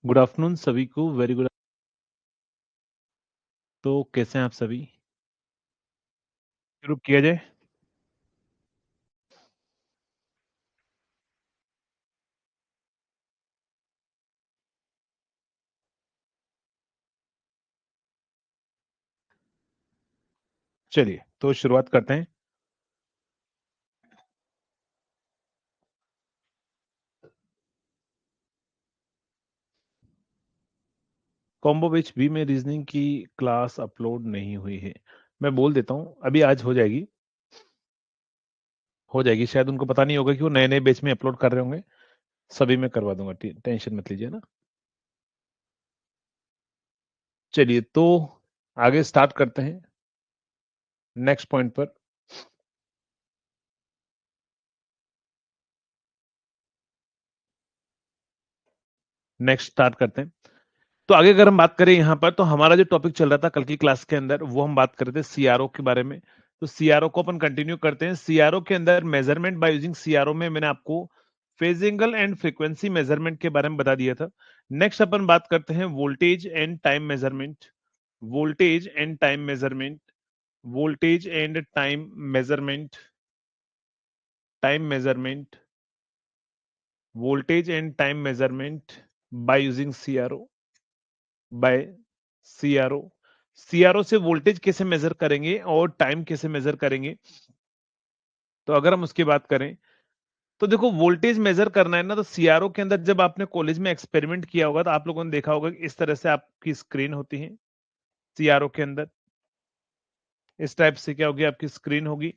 Good afternoon सभी को। Very good. तो कैसे हैं आप सभी? शुरू किया जाए। चलिए तो शुरुआत करते हैं। कॉम्बो विच बी में रीजनिंग की क्लास अपलोड नहीं हुई है। मैं बोल देता हूँ, अभी आज हो जाएगी। शायद उनको पता नहीं होगा कि वो नए नए बैच में अपलोड कर रहे होंगे। सभी में करवा दूंगा, टेंशन मत लीजिए ना। चलिए तो आगे स्टार्ट करते हैं नेक्स्ट पॉइंट पर। नेक्स्ट स्टार्ट करते हैं। तो आगे अगर हम बात करें यहाँ पर, तो हमारा जो टॉपिक चल रहा था कल की क्लास के अंदर, वो हम बात कर रहे थे सीआरओ के बारे में। तो सीआरओ को अपन कंटिन्यू करते हैं। सीआरओ के अंदर मेजरमेंट बाय यूजिंग सीआरओ में मैंने आपको phase angle and frequency measurement के बारे में बता दिया था। नेक्स्ट अपन बात करते हैं voltage and time measurement. Voltage and time measurement. Voltage and time measurement. Time measurement. Voltage and time measurement by using CRO. By CRO. CRO से वोल्टेज कैसे मेजर करेंगे और टाइम कैसे मेजर करेंगे। तो अगर हम उसकी बात करें, तो देखो वोल्टेज मेजर करना है ना, तो सीआरओ के अंदर जब आपने कॉलेज में एक्सपेरिमेंट किया होगा तो आप लोगों ने देखा होगा कि इस तरह से आपकी स्क्रीन होती है। सीआरओ के अंदर इस टाइप से क्या होगी, आपकी स्क्रीन होगी,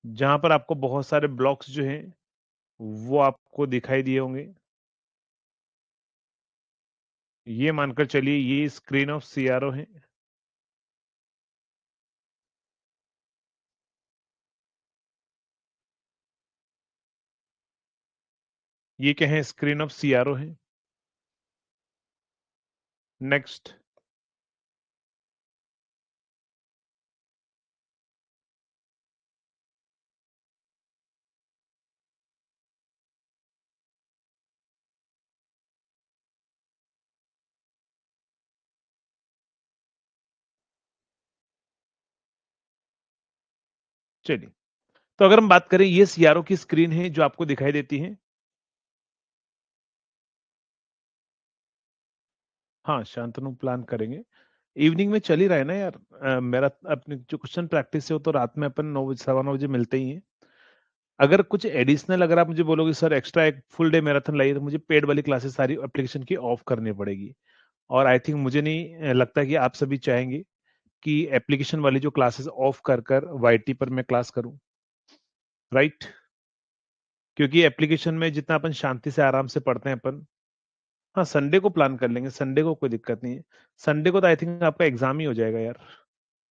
जहां पर आपको बहुत सारे ब्लॉक्स जो हैं वो आपको दिखाई दिए होंगे। ये मानकर चलिए ये स्क्रीन ऑफ सीआरओ है। ये क्या है, स्क्रीन ऑफ सीआरओ है। नेक्स्ट। चलिए तो अगर हम बात करें, ये सीआरओ की स्क्रीन है जो आपको दिखाई देती है। हाँ, शांतनु प्लान करेंगे। इवनिंग में चल ही रहा है ना यार। मेरा अपने जो क्वेश्चन प्रैक्टिस से हो तो रात में अपन 9 बजे 9:15 बजे मिलते ही हैं। अगर कुछ एडिशनल, अगर आप मुझे बोलोगे सर एक्स्ट्रा एक फुल डे मैराथन लाइए, तो मुझे पेड वाली क्लासेस सारी एप्लीकेशन की ऑफ करनी पड़ेगी। और आई थिंक मुझे नहीं लगता कि आप सभी चाहेंगे कि एप्लीकेशन वाली जो क्लासेस ऑफ कर कर वाईटी पर मैं क्लास करूं। राइट। क्योंकि एप्लीकेशन में जितना अपन शांति से आराम से पढ़ते हैं अपन। हाँ, संडे को प्लान कर लेंगे, संडे को कोई दिक्कत नहीं है। संडे को तो आई थिंक आपका एग्जाम ही हो जाएगा यार।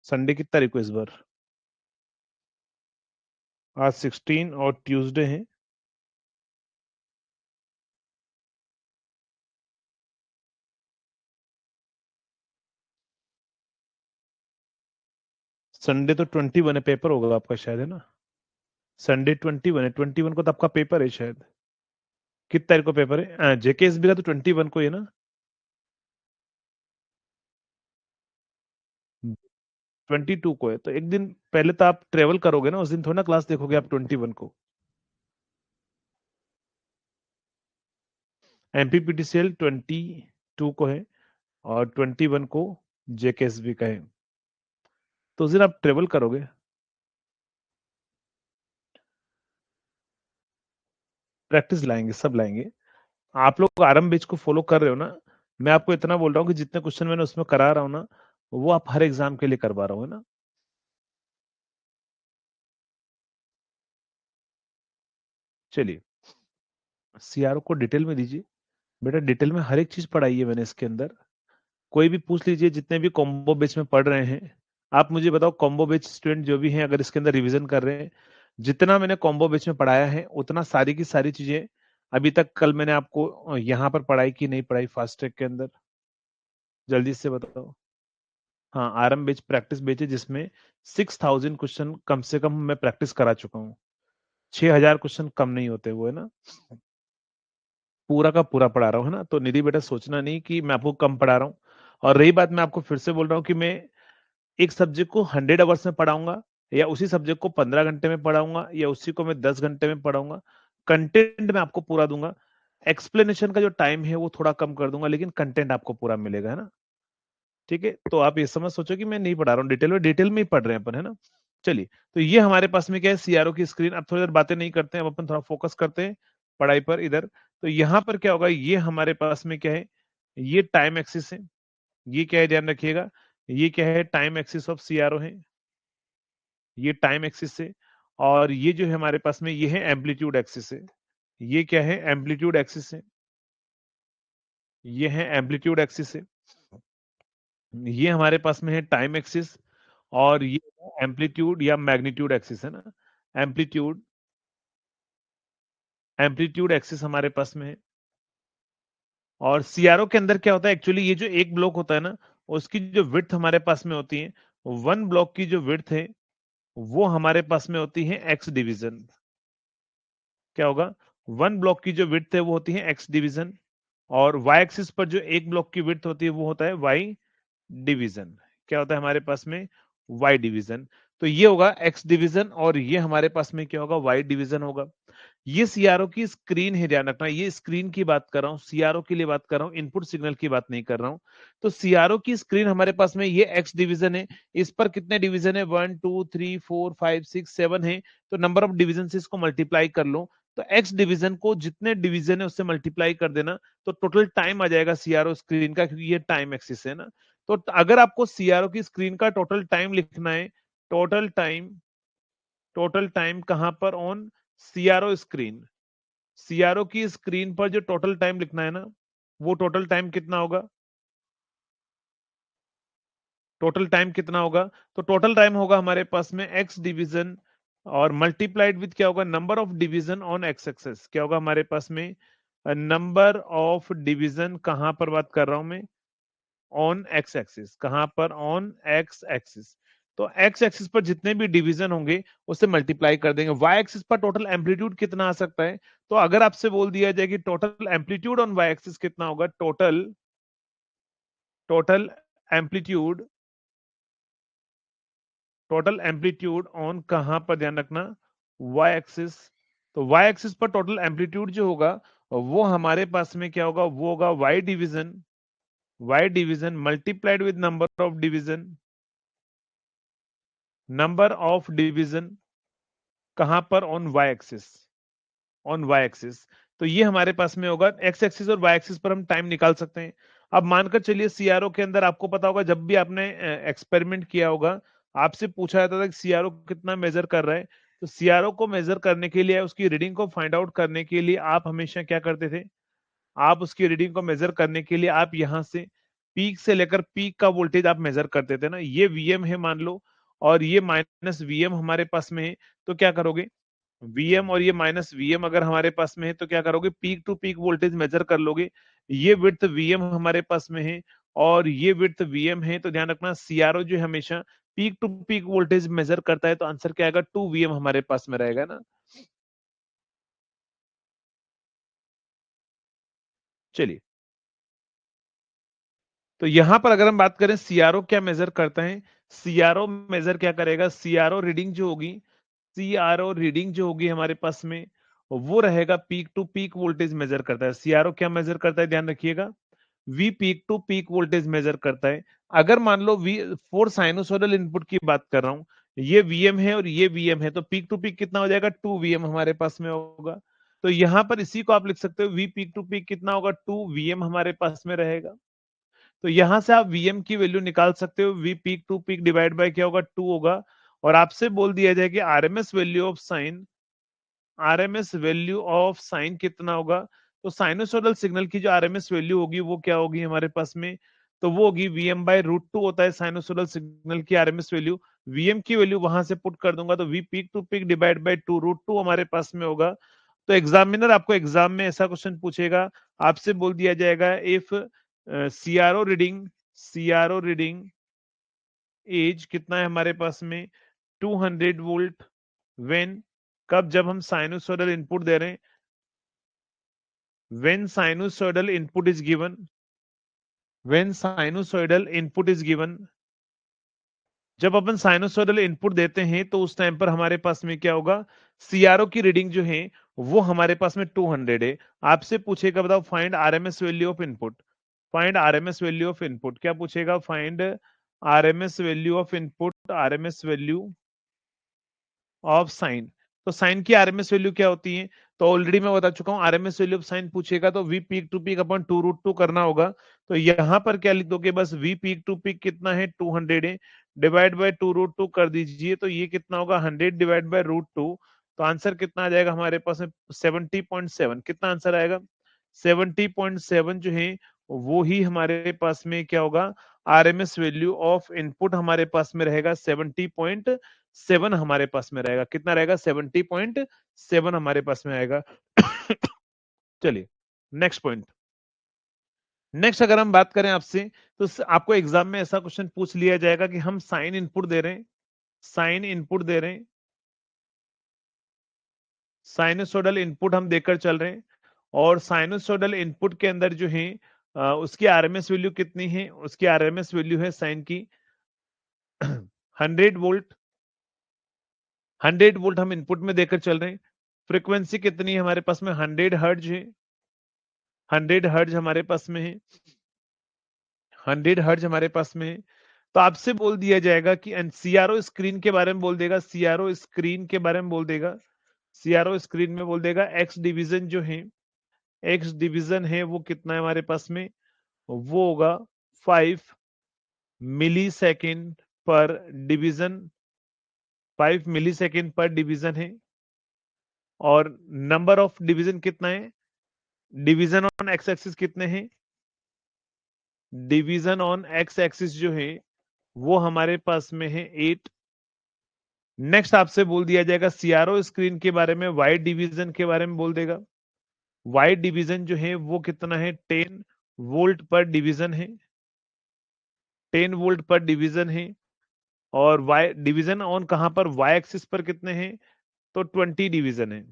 संडे कितना तारीख को इस बार? आज 16 और ट्यूसडे है। संडे तो 21 है, पेपर होगा आपका शायद, है ना? संडे 21 है, 21 को तो आपका पेपर है शायद। किस तारीख को पेपर है? जेकेएसबी का तो 21 को ही है ना? 22 को है, तो एक दिन पहले तो आप ट्रेवल करोगे ना, उस दिन थोड़ा ना क्लास देखोगे आप 21 को। एमपीपीटीसीएल 22 को है और 21 को जेकेएसबी का है। तो उस दिन आप ट्रेवल करोगे। प्रैक्टिस लाएंगे, सब लाएंगे। आप लोग आरंभ बैच को फॉलो कर रहे हो ना? मैं आपको इतना बोल रहा हूँ कि जितने क्वेश्चन मैंने उसमें करा रहा हूँ ना, वो आप हर एग्जाम के लिए करवा रहा हूँ, है ना? चलिए, सीआरओ को डिटेल में दीजिए। बेटा डिटेल में हर एक चीज पढ़ाई है मैंने इसके अंदर। कोई भी पूछ लीजिए, जितने भी कॉम्बो बैच में पढ़ रहे हैं। आप मुझे बताओ, कॉम्बो बैच स्टूडेंट जो भी हैं, अगर इसके अंदर रिवीजन कर रहे हैं, जितना मैंने कॉम्बो बैच में पढ़ाया है उतना सारी की सारी चीजें अभी तक कल मैंने आपको यहाँ पर पढ़ाई की नहीं पढ़ाई फास्ट ट्रैक के अंदर? जल्दी से बताओ। हाँ, आरएम बैच प्रैक्टिस बैच है, जिसमें 6000 क्वेश्चन कम से कम मैं प्रैक्टिस करा चुका हूँ। 6000 क्वेश्चन कम नहीं होते वो, है ना? पूरा का पूरा पढ़ा रहा हूँ, है ना? तो निधि बेटा सोचना नहीं कि मैं आपको कम पढ़ा रहा हूँ। और रही बात, मैं आपको फिर से बोल रहा हूँ कि मैं एक सब्जेक्ट को 100 आवर्स में पढ़ाऊँगा या उसी सब्जेक्ट को 15 घंटे में पढ़ाऊँगा या उसी को मैं 10 घंटे में पढ़ाऊँगा। कंटेंट मैं आपको पूरा दूँगा। एक्सप्लेनेशन का जो टाइम है वो थोड़ा कम कर दूँगा, लेकिन कंटेंट आपको पूरा मिलेगा, है ना? ठीक है? तो आप ये समझ सोचो कि मैं नहीं पढ़ा रहा हूँ डिटेल में ही पढ़ रहे हैं अपन, है ना? चलिए, तो ये हमारे पास में क्या है, सीआरओ की स्क्रीन। अब थोड़ी देर बातें नहीं करते हैं, अब अपन थोड़ा फोकस करते हैं पढ़ाई पर इधर। तो यहाँ पर क्या होगा, ये हमारे पास में क्या है, ये टाइम एक्सिस है। ये क्या है, ध्यान रखिएगा, ये क्या है, टाइम एक्सिस ऑफ सीआरओ है। ये टाइम एक्सिस है। और ये जो है हमारे पास में, ये है एम्पलीट्यूड एक्सिस है। ये क्या है, एम्पलीट्यूड एक्सिस है। ये है एम्पलीट्यूड एक्सिस है। ये हमारे पास में है टाइम एक्सिस। और ये एम्पलीट्यूड या मैग्नीट्यूड एक्सिस है ना। एम्पलीट्यूड एम्पलीट्यूड एक्सिस हमारे पास में है। और सीआरओ के अंदर क्या होता है, एक्चुअली ये जो एक ब्लॉक होता है ना, उसकी जो विड्थ हमारे पास में होती है, वन ब्लॉक की जो विड्थ है वो हमारे पास में होती है एक्स डिवीजन। क्या होगा, वन ब्लॉक की जो विड्थ है वो होती है एक्स डिवीजन। और वाई एक्सिस पर जो एक ब्लॉक की विड्थ होती है वो होता है वाई डिवीजन। क्या होता है हमारे पास में, वाई डिवीजन। तो ये होगा एक्स डिवीजन और ये हमारे पास में क्या होगा, वाई डिवीजन होगा। ये सीआरओ की स्क्रीन है, ध्यान रखना, ये स्क्रीन की बात कर रहा हूँ, सीआरओ के लिए बात कर रहा हूँ, इनपुट सिग्नल की बात नहीं कर रहा हूँ। तो सीआरओ की स्क्रीन हमारे पास में ये एक्स डिवीजन है। इस पर कितने डिवीजन है, 1 2 3 4 5 6 7 है। तो नंबर ऑफ डिवीजन से इसको मल्टीप्लाई कर लो। तो एक्स डिवीजन को जितने डिवीजन है उससे मल्टीप्लाई कर देना, तो टोटल टाइम आ जाएगा सीआरओ स्क्रीन का, क्योंकि ये टाइम एक्सिस है ना। तो अगर आपको सीआरओ की स्क्रीन का टोटल टाइम लिखना है, टोटल टाइम, टोटल टाइम कहां पर, ऑन सीआरओ स्क्रीन। सीआरओ की स्क्रीन पर जो टोटल टाइम लिखना है ना, वो टोटल टाइम कितना होगा, टोटल टाइम कितना होगा। तो टोटल टाइम होगा हमारे पास में एक्स डिवीजन और मल्टीप्लाइड विद क्या होगा, number of division on X axis. क्या होगा हमारे पास में, नंबर ऑफ डिवीजन, कहां पर बात कर रहा हूं मैं, ऑन एक्स एक्सिस। कहां पर, ऑन एक्स एक्सिस। तो एक्स एक्सिस पर जितने भी डिवीजन होंगे उससे मल्टीप्लाई कर देंगे। वाई एक्सिस पर टोटल एम्पलीट्यूड कितना आ सकता है, तो अगर आपसे बोल दिया जाए कि total amplitude on Y axis कितना होगा, total total amplitude, total amplitude on कहां पर, ध्यान रखना, वाई एक्सिस। तो वाई एक्सिस पर टोटल एम्पलीट्यूड जो होगा वो हमारे पास में क्या होगा, वो होगा Y division, Y division multiplied with number of division, number of division कहां पर, on Y axis, on Y axis. तो ये हमारे पास में होगा, एक्स एक्सिस और वाई एक्सिस पर हम टाइम निकाल सकते हैं। अब मानकर चलिए सीआरओ के अंदर आपको पता होगा, जब भी आपने एक्सपेरिमेंट किया होगा, आपसे पूछा जाता था कि सीआरओ कितना मेजर कर रहा है। तो सीआरओ को मेजर करने के लिए, उसकी रीडिंग को फाइंड आउट करने के लिए आप हमेशा क्या करते थे, आप उसकी रीडिंग को मेजर करने के लिए आप यहां से पीक से लेकर पीक का वोल्टेज आप मेजर करते थे ना। ये वीएम है मान लो, और ये माइनस वीएम हमारे पास में है। तो क्या करोगे, वीएम और ये माइनस वीएम अगर हमारे पास में है तो क्या करोगे, peak to peak voltage measure कर लोगे। ये विड्थ वीएम हमारे पास में है और ये विड्थ वीएम है। तो ध्यान रखना, सीआरओ जो है हमेशा peak to peak voltage measure करता है। तो आंसर क्या आएगा, 2 वीएम हमारे पास में रहेगा ना। चलिए, तो यहां पर अगर हम बात करें सीआरओ क्या मेजर करता है, सीआरओ मेजर क्या करेगा, सीआरओ रीडिंग जो होगी, सीआरओ रीडिंग जो होगी हमारे पास में, वो रहेगा peak to peak voltage measure करता है। सीआरओ क्या मेजर करता है, ध्यान रखिएगा, V peak to peak voltage measure करता है। अगर मान लो वी फोर साइनोसोडल इनपुट की बात कर रहा हूं, ये वीएम है और ये वीएम है, तो पीक टू पीक कितना हो जाएगा, 2 वीएम हमारे पास में होगा। तो यहां पर इसी को आप लिख सकते हो, वी पीक टू पीक कितना होगा, 2 वीएम हमारे पास में रहेगा। तो यहां से आप वीएम की वैल्यू निकाल सकते हो, V peak to peak divide by क्या होगा, 2 होगा। और आपसे बोल दिया जाए कि RMS value of sine, RMS value of sine कितना होगा। तो साइनोसोडल सिग्नल की जो आरएमएस वैल्यू होगी वो क्या होगी हमारे पास में, तो वो होगी वीएम बाय रूट 2 होता है साइनोसोडल सिग्नल की आरएमएस वैल्यू। वीएम की वैल्यू वहां से पुट कर दूंगा, तो V peak to peak divide by 2 root 2 हमारे पास में होगा। तो एग्जामिनर आपको एग्जाम में ऐसा क्वेश्चन पूछेगा, आपसे बोल दिया जाएगा if CRO reading, CRO reading as कितना है हमारे पास में, 200 वोल्ट, व्हेन, कब, जब हम साइनोसोडल इनपुट दे रहे हैं, when sinusoidal input is given, when sinusoidal input is given, जब अपन साइनोसॉइडल इनपुट देते हैं तो उस टाइम पर हमारे पास में क्या होगा, सीआरओ की रीडिंग जो है वो हमारे पास में 200 है। आपसे पूछेगा बताओ find RMS value of input, find RMS value of input, क्या पूछेगा, find RMS value of input, RMS value of sine. तो साइन की आरएमएस वैल्यू क्या होती है, तो ऑलरेडी मैं बता चुका हूं, आरएमएस वैल्यू ऑफ साइन पूछेगा तो V peak to peak upon 2√2 करना होगा। तो यहां पर क्या लिख दोगे, बस वी पीक टू पीक कितना है 200 है, डिवाइड बाय 2√2 कर दीजिए, तो ये कितना होगा 100 डिवाइड बाय √2। तो आंसर कितना आ जाएगा हमारे पास में 70.7, कितना आंसर आएगा 70.7 जो है वो ही हमारे पास में क्या होगा, आरएमएस वैल्यू ऑफ इनपुट हमारे पास में रहेगा 70.7 हमारे पास में रहेगा, कितना रहेगा 70.7 हमारे पास में आएगा। चलिए नेक्स्ट पॉइंट, नेक्स्ट अगर हम बात करें आपसे, तो आपको एग्जाम में ऐसा क्वेश्चन पूछ लिया जाएगा कि हम साइन इनपुट दे रहे हैं, साइन इनपुट दे रहे हैं, साइनोसोडल इनपुट हम देकर चल रहे हैं, और साइनोसोडल इनपुट के अंदर जो है उसकी आरएमएस वैल्यू कितनी है, उसकी आरएमएस वैल्यू है साइन की 100 वोल्ट, 100 वोल्ट हम इनपुट में देकर चल रहे हैं। फ्रीक्वेंसी कितनी है हमारे पास में, 100 हर्ट्ज है, 100 हर्ट्ज हमारे पास में है, 100 हर्ट्ज हमारे पास में है। तो आपसे बोल दिया जाएगा कि सीआरओ स्क्रीन के बारे में बोल देगा, सीआरओ स्क्रीन के बारे में बोल देगा, सीआरओ स्क्रीन में बोल देगा एक्स डिवीजन जो है, एक्स डिवीजन है वो कितना है हमारे पास में, वो होगा 5 मिली सेकेंड पर डिवीजन, 5 मिली सेकेंड पर डिवीजन है। और नंबर ऑफ डिवीजन कितना है, डिवीजन ऑन एक्स एक्सिस कितने हैं, डिवीजन ऑन एक्स एक्सिस जो है वो हमारे पास में है 8। नेक्स्ट आपसे बोल दिया जाएगा सीआरओ स्क्रीन के बारे में, वाई डिवीजन के बारे में बोल देगा, वाई डिवीजन जो है वो कितना है 10 वोल्ट पर डिवीजन है, 10 वोल्ट पर डिवीजन है। और वाई डिवीजन ऑन कहां पर, वाई एक्सिस पर कितने हैं, तो 20 डिवीजन है।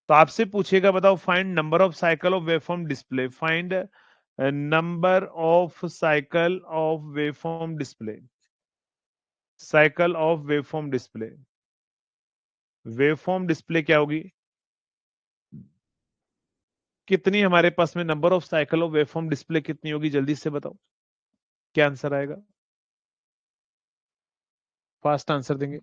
तो आपसे पूछेगा बताओ find number of cycle of waveform display, find number of cycle of waveform display, cycle of waveform display, waveform display क्या होगी, कितनी हमारे पास में number of cycle of waveform display कितनी होगी, जल्दी से बताओ क्या आंसर आएगा, फास्ट आंसर देंगे।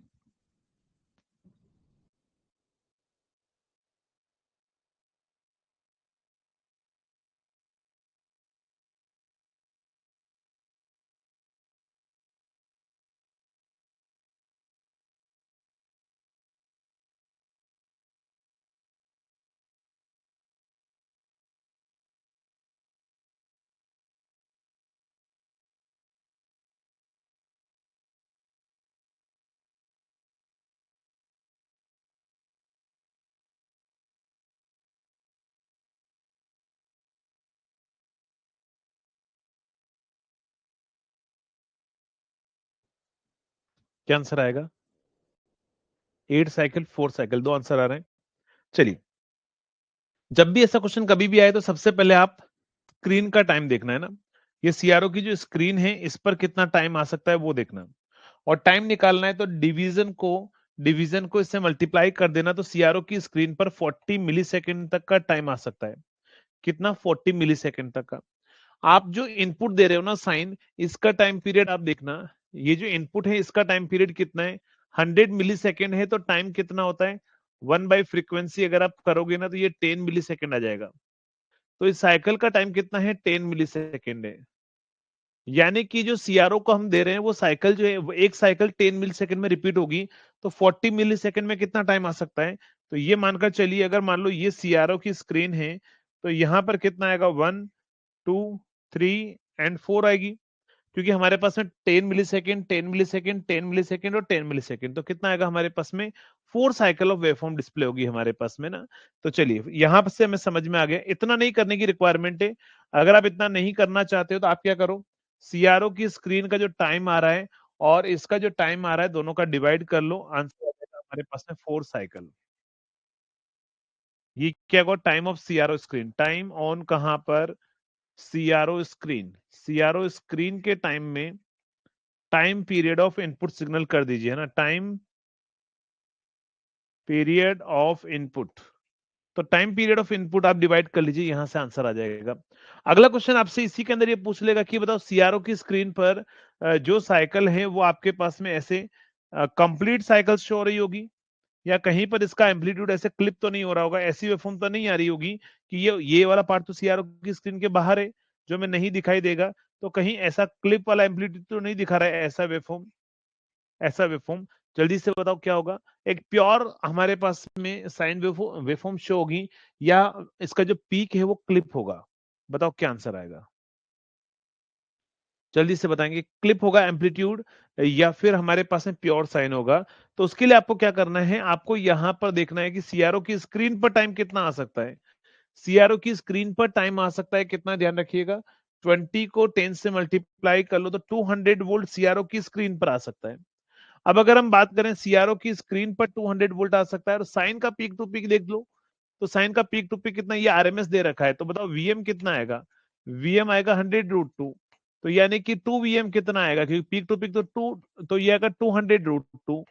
क्या आंसर आएगा, 8 साइकिल 4 साइकिल, दो आंसर आ रहे हैं। चलिए, जब भी ऐसा क्वेश्चन कभी भी आए तो सबसे पहले आप स्क्रीन का टाइम देखना है ना, ये सीआरओ की जो स्क्रीन है इस पर कितना टाइम आ सकता है वो देखना, और टाइम निकालना है तो डिवीजन को इससे मल्टीप्लाई कर देना, तो सीआरओ की स्क्रीन पर 40 मिलीसेकंड तक का टाइम आ सकता है, कितना 40 मिलीसेकंड तक का। आप जो इनपुट दे रहे हो ना साइन, इसका टाइम पीरियड आप देखना, ये जो इनपुट है इसका टाइम पीरियड कितना है, 100 मिलीसेकंड है, तो टाइम कितना होता है 1/फ्रीक्वेंसी अगर आप करोगे ना तो ये 10 मिलीसेकंड आ जाएगा। तो इस साइकिल का टाइम कितना है 10 मिलीसेकंड है, यानी कि जो सीआरओ को हम दे रहे हैं वो साइकिल जो है वो एक साइकिल 10 मिलीसेकंड में रिपीट होगी, तो 40 मिलीसेकंड में कितना टाइम आ सकता है, तो ये मानकर चलिए अगर मान लो ये सीआरओ की स्क्रीन है, तो यहां पर कितना आएगा 1 2 3 एंड 4 आएगी, क्योंकि हमारे पास में 10 मिलीसेकंड 10 मिलीसेकंड 10 मिलीसेकंड और 10 मिलीसेकंड, तो कितना आएगा हमारे पास में 4 साइकिल ऑफ वेवफॉर्म डिस्प्ले होगी हमारे पास में ना। तो चलिए यहां से हमें समझ में आ गया, इतना नहीं करने की रिक्वायरमेंट है। अगर आप इतना नहीं करना चाहते हो तो आप क्या करो, सीआरओ की स्क्रीन का जो टाइम आ रहा है और इसका जो टाइम आ रहा है दोनों का डिवाइड कर लो, आंसर आ जाएगा हमारे पास में 4 साइकिल। ये क्या होगा? Time of CRO screen, time on कहां पर? CRO screen. सीआरओ स्क्रीन के टाइम में time period of input signal कर दीजिए, है ना, टाइम पीरियड ऑफ इनपुट। तो टाइम पीरियड ऑफ इनपुट आप डिवाइड कर लीजिए, यहां से आंसर आ जाएगा। अगला क्वेश्चन आपसे इसी के अंदर ये पूछ लेगा कि बताओ सीआरओ की स्क्रीन पर जो साइकिल है वो आपके पास में ऐसे कंप्लीट साइकिल शो हो रही होगी, या कहीं पर इसका एम्पलीट्यूड ऐसे क्लिप तो नहीं हो रहा होगा, ऐसी वेवफॉर्म तो नहीं आ रही होगी कि ये वाला पार्ट तो सीआरओ की स्क्रीन के बाहर है जो हमें नहीं दिखाई देगा, तो कहीं ऐसा क्लिप वाला एम्पलीट्यूड तो नहीं दिखा रहा है ऐसा वेवफॉर्म, ऐसा वेवफॉर्म। जल्दी से बताओ क्या होगा? एक प्योर हमारे पास में साइन वेवफॉर्म शो होगी, या इसका जो पीक है वो क्लिप होगा? बताओ क्या आंसर आएगा? जल्दी से बताएंगे। क्लिप होगा एम्पलीट्यूड, या फिर हमारे पास में प्योर साइन होगा? तो उसके लिए आपको क्या करना है, आपको यहां पर देखना है कि सीआरओ की स्क्रीन पर टाइम कितना आ सकता है। सीआरओ की स्क्रीन पर टाइम आ सकता है कितना, ध्यान रखिएगा, 20 को 10 से मल्टीप्लाई कर लो तो 200 वोल्ट सीआरओ की स्क्रीन पर आ सकता है। अब अगर हम बात करें सीआरओ की स्क्रीन पर 200 वोल्ट आ सकता है, और साइन का पीक टू पीक देख लो, तो साइन का पीक टू पीक कितना, ये आरएमएस दे रखा है, तो बताओ वीएम कितना आएगा? वीएम आएगा 100√2। तो यानी कि 2 वीएम कितना आएगा, क्योंकि पीक टू पीक तो 2, तो ये आएगा 200√2।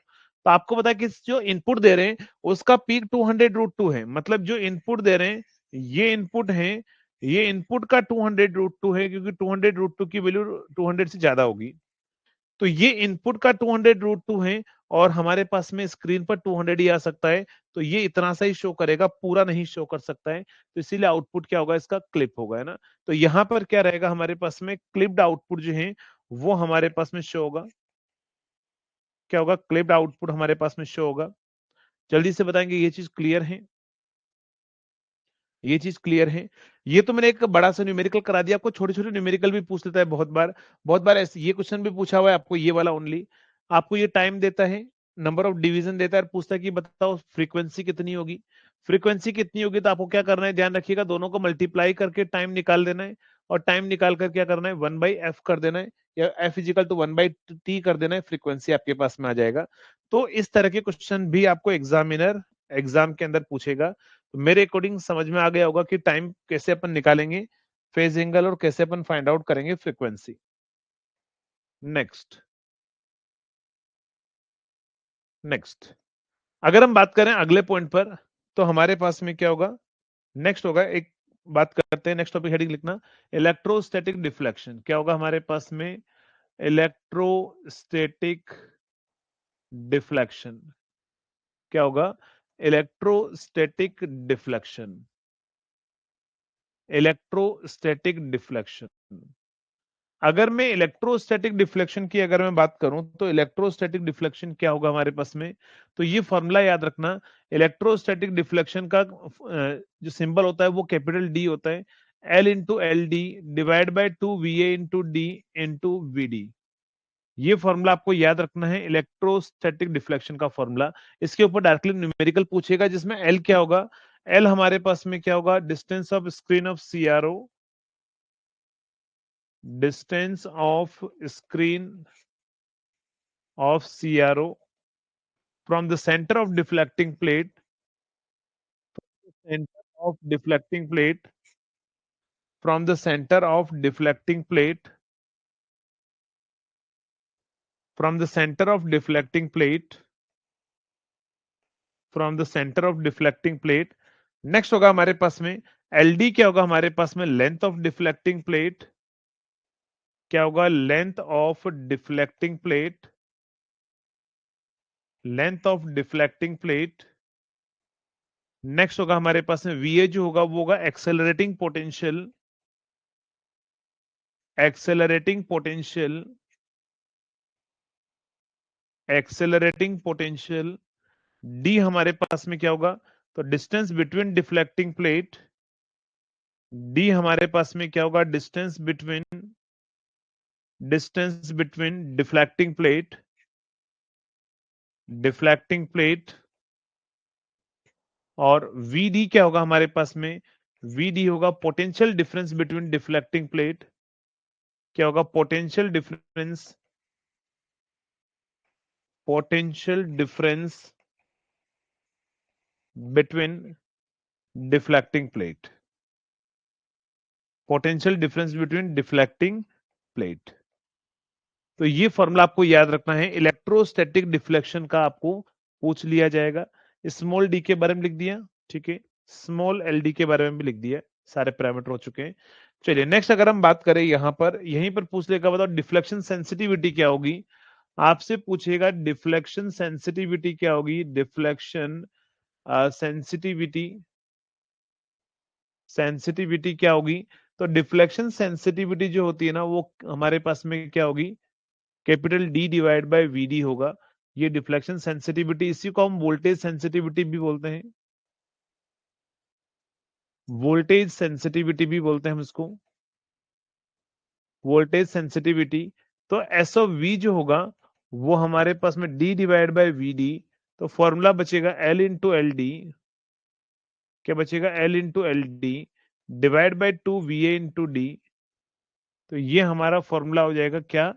तो आपको पता है कि जो इनपुट दे रहे हैं उसका पीक 200√2 है, मतलब जो इनपुट दे रहे हैं ये इनपुट है, ये इनपुट का 200√2 है, क्योंकि 200√2 की वैल्यू 200 से ज्यादा होगी। तो ये इनपुट का 200√2 है, और हमारे पास में स्क्रीन पर 200 ही आ सकता है, तो ये इतना सा ही शो करेगा, पूरा नहीं शो कर सकता है, तो इसीलिए आउटपुट क्या होगा, इसका क्लिप होगा, है ना। तो यहां पर क्या रहेगा हमारे पास में, क्लिप्ड आउटपुट जो है वो हमारे पास में शो होगा। क्या होगा? क्लिप्ड आउटपुट हमारे पास में शो होगा। जल्दी से बताएंगे, ये चीज क्लियर है? ये चीज क्लियर है? ये तो मैंने एक बड़ा सा न्यूमेरिकल करा दिया आपको, छोटे छोटे न्यूमेरिकल भी पूछ लेता है बहुत बार, बहुत बार ऐसे ये क्वेश्चन भी पूछा हुआ है आपको, ये वाला ओनली। आपको ये टाइम देता है, नंबर ऑफ डिवीजन देता है, और पूछता है कि बताओ फ्रीक्वेंसी कितनी होगी। फ्रीक्वेंसी कितनी होगी तो आपको क्या करना है, ध्यान रखिएगा, दोनों को मल्टीप्लाई करके टाइम निकाल देना है, और टाइम निकाल कर क्या करना है, 1/f कर देना है, या f इजिकल टू 1/t कर देना है, फ्रीक्वेंसी आपके पास में आ जाएगा। तो इस तरह के क्वेश्चन भी आपको एग्जामिनर एग्जाम के अंदर पूछेगा। तो मेरे अकॉर्डिंग समझ में आ गया होगा कि टाइम कैसे अपन निकालेंगे, फेज एंगल, और कैसे अपन फाइंड आउट करेंगे फ्रीक्वेंसी। नेक्स्ट, नेक्स्ट, अगर हम बात करें अगले पॉइंट पर, तो हमारे पास में क्या होगा, नेक्स्ट होगा, एक बात करते हैं, नेक्स्ट टॉपिक हेडिंग लिखना, इलेक्ट्रोस्टैटिक डिफ्लेक्शन। क्या होगा हमारे पास में? Electrostatic deflection. क्या होगा? Electrostatic deflection. Electrostatic deflection. अगर मैं इलेक्ट्रोस्टैटिक डिफ्लेक्शन की अगर मैं बात करूं, तो इलेक्ट्रोस्टैटिक डिफ्लेक्शन क्या होगा हमारे पास में? तो ये फॉर्मूला याद रखना, इलेक्ट्रोस्टैटिक डिफ्लेक्शन का जो सिंबल होता है वो कैपिटल डी होता है, L into L D divide by 2 VA into D into V D. ये फॉर्मूला आपको याद रखना है, इलेक्ट्रोस्टैटिक डिफ्लेक्शन का फॉर्मूला। इसके ऊपर डायरेक्टली न्यूमेरिकल पूछेगा, जिसमें एल क्या होगा? एल हमारे पास में क्या होगा? Distance of screen of CRO, distance of screen of CRO from the center of deflecting plate, center of deflecting plate, from the center of deflecting plate, from the center of deflecting plate, from the center of deflecting plate। Next होगा हमारे पास में LD, क्या होगा हमारे पास में? Length of deflecting plate. क्या होगा? Length of deflecting plate, length of deflecting plate. Next होगा हमारे पास में VA, जो होगा वो होगा accelerating potential, accelerating potential, accelerating potential. D हमारे पास में क्या होगा? तो distance between deflecting plate. D हमारे पास में क्या होगा? Distance between deflecting plate, deflecting plate. और वी डी क्या होगा हमारे पास में? वी डी होगा potential difference between deflecting plate. क्या होगा? Potential difference between deflecting plate, potential difference between deflecting plate. तो ये फॉर्मूला आपको याद रखना है। इलेक्ट्रोस्टैटिक डिफ्लेक्शन का आपको पूछ लिया जाएगा। स्मॉल डी के बारे में लिख दिया, ठीक है, स्मॉल एल डी के बारे में भी लिख दिया, सारे पैरामीटर हो चुके हैं। चलिए नेक्स्ट अगर हम बात करें यहां पर, यहीं पर पूछ लेगा बताओ डिफ्लेक्शन सेंसिटिविटी क्या होगी। आपसे पूछेगा डिफ्लेक्शन सेंसिटिविटी क्या होगी, डिफ्लेक्शन सेंसिटिविटी, सेंसिटिविटी क्या होगी। तो डिफ्लेक्शन सेंसिटिविटी जो होती है ना वो हमारे पास में क्या होगी, capital D divide by V D होगा। ये डिफ्लेक्शन सेंसिटिविटी, इसी को हम वोल्टेज सेंसिटिविटी भी बोलते हैं, वोल्टेज सेंसिटिविटी भी बोलते हैं हम इसको, वोल्टेज सेंसिटिविटी। तो एस ऑफ वी जो होगा वो हमारे पास में D divide by V D, तो फॉर्मूला बचेगा एल इंटू एल डी, क्या बचेगा, L into L D divide by two V A into D. तो ये हमारा फॉर्मूला हो जाएगा क्या,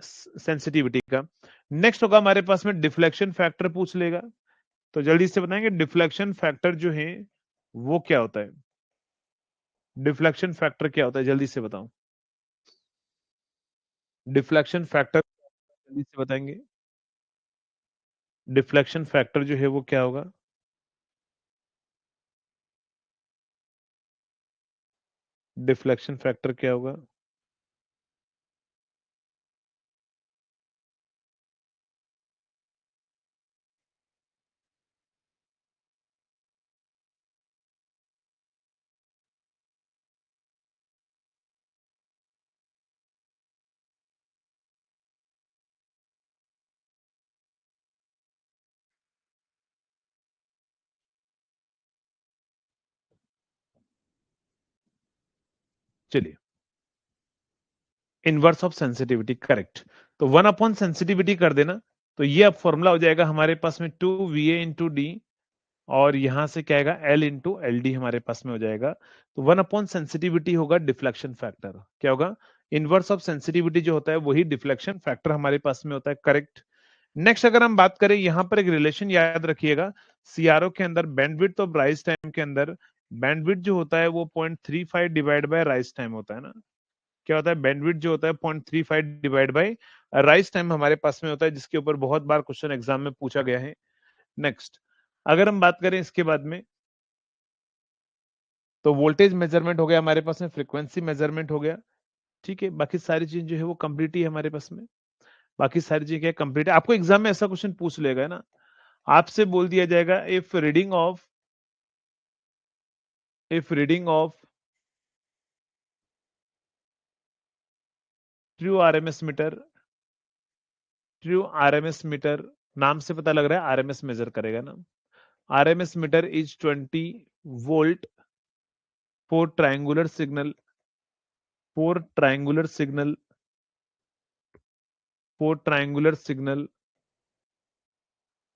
सेंसिटिविटी का। नेक्स्ट होगा हमारे पास में डिफ्लेक्शन फैक्टर पूछ लेगा। तो जल्दी से बताएंगे डिफ्लेक्शन फैक्टर जो है वो क्या होता है, डिफ्लेक्शन फैक्टर क्या होता है, जल्दी से बताओ। डिफ्लेक्शन फैक्टर जल्दी से बताएंगे, डिफ्लेक्शन फैक्टर जो है वो क्या होगा। डिफ्लेक्शन फैक्टर क्या होगा। चलिए, इनवर्स ऑफ सेंसिटिविटी, करेक्ट। तो वन अपॉन सेंसिटिविटी कर देना, तो ये अब फॉर्मूला हो जाएगा हमारे पास में two V A into D, और यहां से क्या आएगा, एल इंटू एल डी हमारे पास में हो जाएगा। तो वन अपॉन सेंसिटिविटी होगा डिफ्लेक्शन फैक्टर, क्या होगा, इनवर्स ऑफ सेंसिटिविटी जो होता है वही डिफ्लेक्शन फैक्टर हमारे पास में होता है, करेक्ट। नेक्स्ट अगर हम बात करें यहां पर एक रिलेशन याद रखिएगा, सीआरओ के अंदर बैंडविड्थ और राइज टाइम के अंदर, बैंडविड्थ जो होता है वो 0.35 डिवाइड बाय राइज टाइम होता है ना, क्या होता है, बैंडविड्थ जो होता है 0.35 डिवाइड बाय राइज टाइम हमारे पास में होता है, जिसके ऊपर बहुत बार क्वेश्चन एग्जाम में पूछा गया है। नेक्स्ट अगर हम बात करें इसके बाद में, तो वोल्टेज मेजरमेंट हो गया हमारे पास में, फ्रीक्वेंसी मेजरमेंट हो गया, ठीक है, बाकी सारी चीज जो है वो कंप्लीट ही है हमारे पास में, बाकी सारी चीजें क्या कंप्लीट है। आपको एग्जाम में ऐसा क्वेश्चन पूछ लेगा ना, आपसे बोल दिया जाएगा if reading of true RMS meter, true RMS meter, नाम से पता लग रहा है आरएमएस मेजर करेगा ना, RMS meter is 20 volt for triangular signal, for triangular signal, for triangular signal.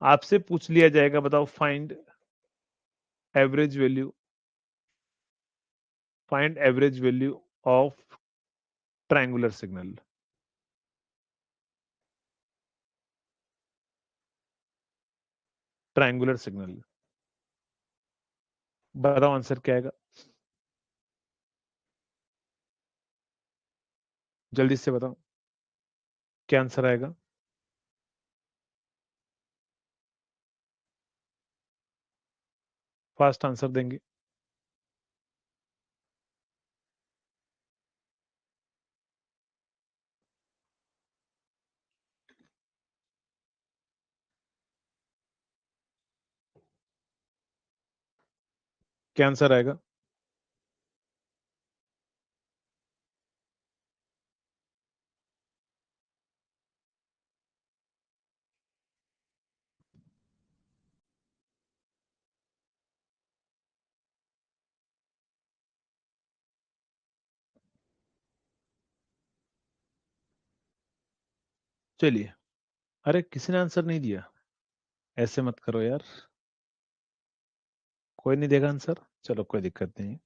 आपसे पूछ लिया जाएगा बताओ find average value, find average value of triangular signal, triangular signal. बताओ आंसर क्या आएगा, जल्दी से बताओ क्या आंसर आएगा। फास्ट आंसर देंगे, क्या आंसर आएगा। चलिए, अरे किसी ने आंसर नहीं दिया, ऐसे मत करो यार, कोई नहीं देगा आंसर, चलो कोई दिक्कत नहीं,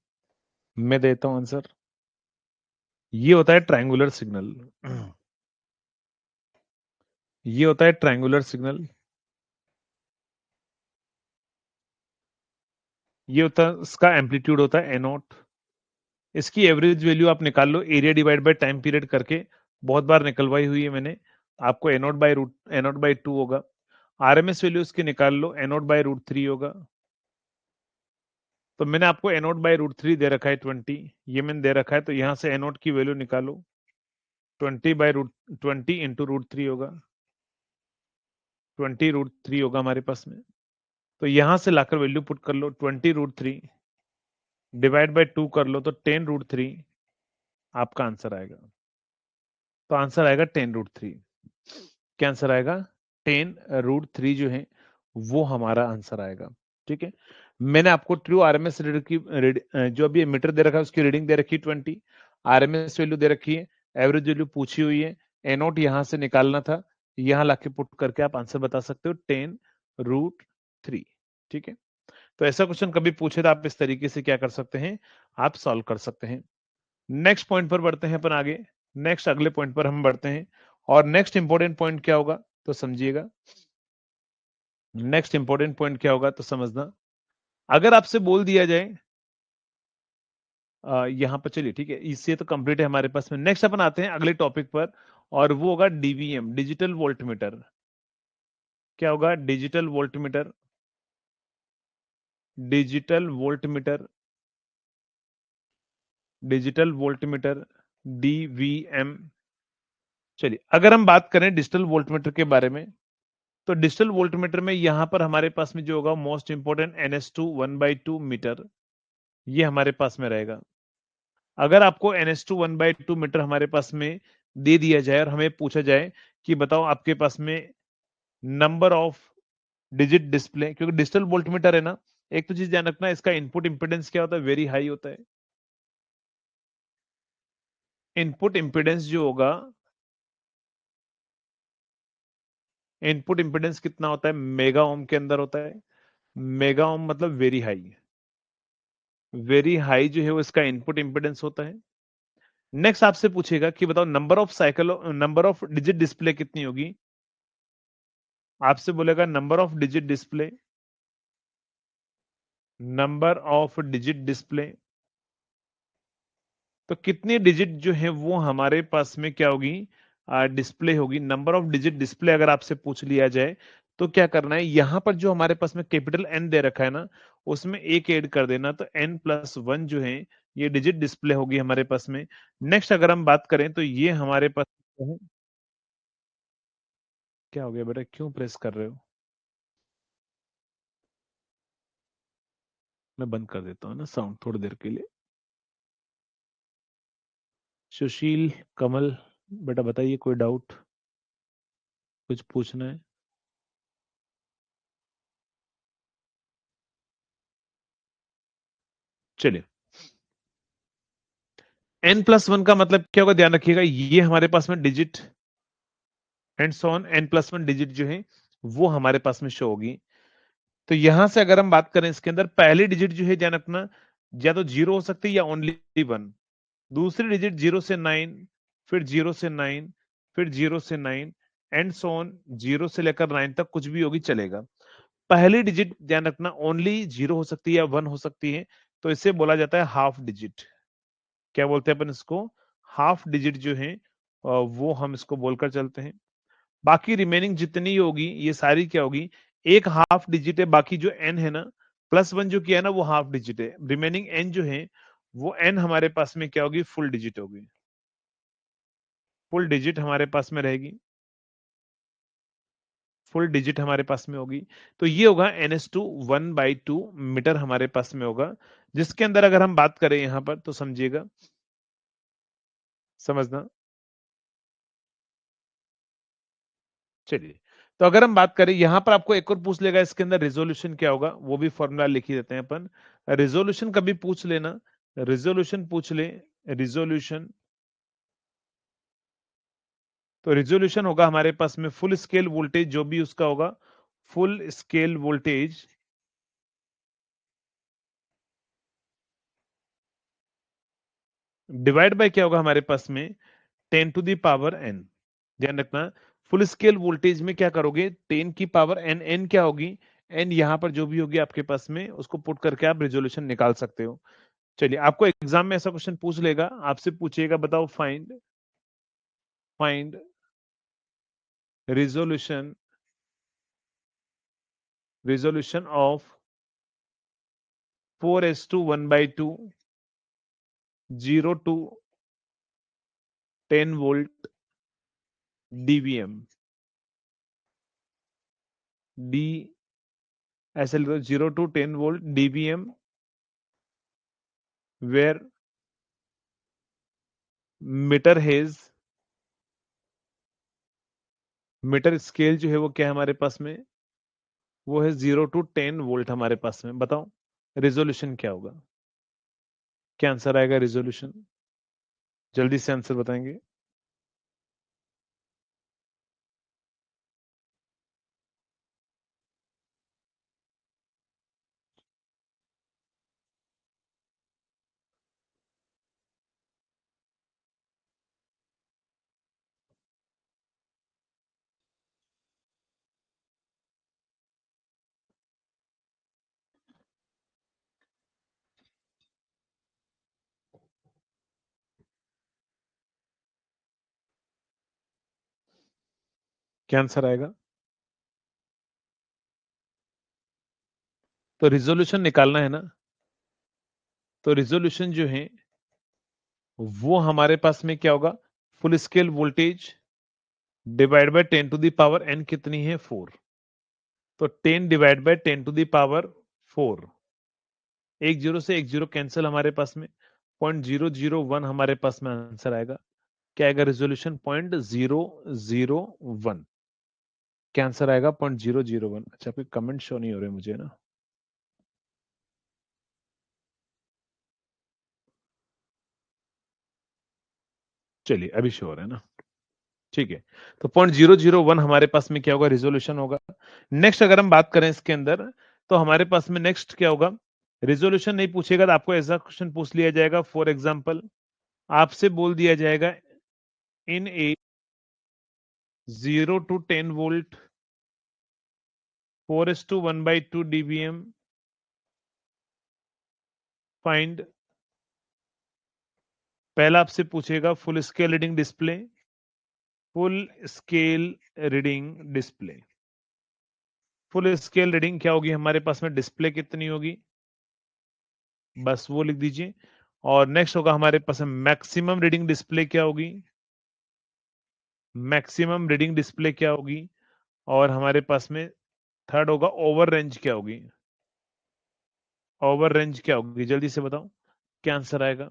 मैं देता हूं आंसर। ये होता है ट्रायंगुलर सिग्नल, ये होता है ट्रायंगुलर सिग्नल, ये होता है, इसका एम्पलीट्यूड होता है ए नॉट। इसकी एवरेज वैल्यू आप निकाल लो, area divide by time period करके, बहुत बार निकलवाई हुई है मैंने। आपको A naught by root A naught by 2 होगा। आरएमएस वैल्यू इसकी निकाल लो, ए नॉट बाई रूट 3 होगा। तो मैंने आपको ए नॉट बाई रूट 3 दे रखा है 20, ये मैंने दे रखा है, तो यहां से ए नॉट की वैल्यू निकालो, 20 बाई रूट 20 इंटू रूट 3 होगा, 20 रूट 3 होगा हमारे पास में। तो यहां से लाकर वैल्यू पुट कर लो, 20 रूट 3 डिवाइड बाई 2 कर लो, तो 10 रूट 3 आपका आंसर आएगा। तो आंसर आएगा 10 रूट 3। क्या आंसर आएगा? 10 रूट 3 जो है वो हमारा आंसर आएगा। ठीक है, मैंने आपको ट्रू आरएमएस रीडर की जो अभी मीटर दे रखा है उसकी रीडिंग दे रखी है 20, आरएमएस वैल्यू दे रखी है, एवरेज वैल्यू पूछी हुई है, ए नोट यहां से निकालना था, यहां लाके पुट करके आप आंसर बता सकते हो 10 रूट 3। ठीक है, तो ऐसा क्वेश्चन कभी पूछे तो आप इस तरीके से क्या कर सकते हैं, आप सॉल्व कर सकते हैं। नेक्स्ट पॉइंट पर बढ़ते हैं अपन आगे। नेक्स्ट अगले पॉइंट पर हम बढ़ते हैं, और नेक्स्ट इंपॉर्टेंट पॉइंट क्या होगा तो समझिएगा। नेक्स्ट इंपॉर्टेंट पॉइंट क्या होगा तो समझना। अगर आपसे बोल दिया जाए यहां पर, चलिए ठीक है, इससे तो कंप्लीट है हमारे पास में। नेक्स्ट अपन आते हैं अगले टॉपिक पर, और वो होगा डीवीएम, डिजिटल वोल्टमीटर। क्या होगा? Digital voltmeter, digital voltmeter, digital voltmeter, DVM. चलिए, अगर हम बात करें डिजिटल वोल्टमीटर के बारे में, तो डिजिटल वोल्टमीटर में यहां पर हमारे पास में जो होगा मोस्ट इंपोर्टेंट NS2 1/2 मीटर, ये हमारे पास में रहेगा। अगर आपको NS2 1/2 मीटर हमारे पास में दे दिया जाए और हमें पूछा जाए कि बताओ आपके पास में नंबर ऑफ डिजिट डिस्प्ले, क्योंकि डिजिटल वोल्टमीटर है ना, एक तो चीज ध्यान रखना, इसका इनपुट इंपीडेंस क्या होता है? वेरी हाई होता है। इनपुट इंपीडेंस जो होगा, इनपुट इंपीडेंस कितना होता है? मेगा ओम के अंदर होता है। मेगा ओम मतलब वेरी हाई, वेरी हाई जो है वो इसका इनपुट इंपीडेंस होता है। नेक्स्ट आपसे पूछेगा कि बताओ number of cycle, number of digit display कितनी होगी। आपसे बोलेगा number of digit display, number of digit display, तो कितनी डिजिट जो है वो हमारे पास में क्या होगी? डिस्प्ले होगी। नंबर ऑफ डिजिट डिस्प्ले अगर आपसे पूछ लिया जाए तो क्या करना है, यहां पर जो हमारे पास में कैपिटल एन दे रखा है ना, उसमें एक ऐड कर देना, तो n+1 जो है ये डिजिट डिस्प्ले होगी हमारे पास में। नेक्स्ट अगर हम बात करें तो ये हमारे पास, क्या हो गया बेटा, क्यों प्रेस कर रहे हो? मैं बंद कर देता हूँ ना साउंड थोड़ी देर के लिए। सुशील, कमल, बेटा बताइए, कोई डाउट, कुछ पूछना है? चलिए, n+1 का मतलब क्या होगा ध्यान रखिएगा, ये हमारे पास में digit and so on, n+1 digit जो है वो हमारे पास में शो होगी। तो यहां से अगर हम बात करें इसके अंदर, पहली डिजिट जो है ध्यान रखना, या तो 0 हो सकती है या ओनली 1। दूसरी डिजिट 0 से 9, फिर 0 से 9, फिर 0 से 9, एंड सो ऑन, 0 से लेकर 9 तक कुछ भी होगी चलेगा। पहली डिजिट ध्यान रखना ओनली 0 हो सकती है या 1 हो सकती है, तो इसे बोला जाता है हाफ डिजिट। क्या बोलते हैं अपन इसको? हाफ डिजिट जो है वो हम इसको बोलकर चलते हैं। बाकी रिमेनिंग जितनी होगी ये सारी क्या होगी? एक हाफ डिजिट है, बाकी जो एन है ना, +1 जो किया है ना वो हाफ डिजिट है, रिमेनिंग एन जो है वो एन हमारे पास में क्या होगी? फुल डिजिट होगी, फुल डिजिट हमारे पास में रहेगी, फुल डिजिट हमारे पास में होगी। तो ये होगा NS2 1/2 मीटर हमारे पास में होगा, जिसके अंदर अगर हम बात करें यहां पर तो समझिएगा, समझना। चलिए, तो अगर हम बात करें यहां पर, आपको एक और पूछ लेगा इसके अंदर रेजोल्यूशन क्या होगा, वो भी फॉर्मूला लिख ही देते हैं अपन। रेजोल्यूशन कभी पूछ लेना, रेजोल्यूशन पूछ ले, रेजोल्यूशन, तो रेजोल्यूशन होगा हमारे पास में फुल स्केल वोल्टेज, जो भी उसका होगा full scale voltage divide by क्या होगा हमारे पास में? 10 to the power n। ध्यान रखना, फुल स्केल वोल्टेज में क्या करोगे? 10 की पावर n, n क्या होगी? एंड यहाँ पर जो भी होगी आपके पास में उसको पुट करके आप रेजोल्यूशन निकाल सकते हो। चलिए, आपको एग्जाम में ऐसा क्वेश्चन पूछ लेगा, आपसे पूछेगा बताओ find resolution of 4:1/2 0 to 10 volt dBm d ऐसे लिखो 0 to 10 volt dBm where meter scale जो है वो क्या है हमारे पास में, वो है 0 to 10 वोल्ट हमारे पास में। बताओ रेजोल्यूशन क्या होगा, क्या आंसर आएगा रेजोल्यूशन? जल्दी से आंसर बताएंगे। क्या आंसर आएगा? तो रिजोल्यूशन निकालना है ना, तो रिजोल्यूशन जो है वो हमारे पास में क्या होगा, full scale voltage divide by 10 to the power n कितनी है 4, तो 10 divide by 10 to the power 4, एक जीरो से एक जीरो कैंसिल हमारे पास में 0.001 हमारे पास में आंसर आएगा। क्या आएगा रेजोल्यूशन? 0.001। क्या आंसर आएगा? 0.001। अच्छा, आपके कमेंट शो नहीं हो रहे मुझे ना, चलिए अभी शो हो रहा है ना, ठीक है। तो 0.001 हमारे पास में क्या होगा, रिजोल्यूशन होगा। नेक्स्ट अगर हम बात करें इसके अंदर, तो हमारे पास में नेक्स्ट क्या होगा, रिजोल्यूशन नहीं पूछेगा तो आपको ऐसा क्वेश्चन पूछ लिया जाएगा। फॉर एग्जांपल आपसे बोल दिया जाएगा इन ए 0 to 10 वोल्ट 4:1/2 dBm फाइंड, पहला आपसे पूछेगा full scale reading display, full scale reading display, full scale reading क्या होगी हमारे पास में, डिस्प्ले कितनी होगी, बस वो लिख दीजिए। और नेक्स्ट होगा हमारे पास मैक्सिमम रीडिंग डिस्प्ले क्या होगी, मैक्सिमम रीडिंग डिस्प्ले क्या होगी। और हमारे पास में थर्ड होगा ओवर रेंज क्या होगी, ओवर रेंज क्या होगी, जल्दी से बताओ क्या आंसर आएगा।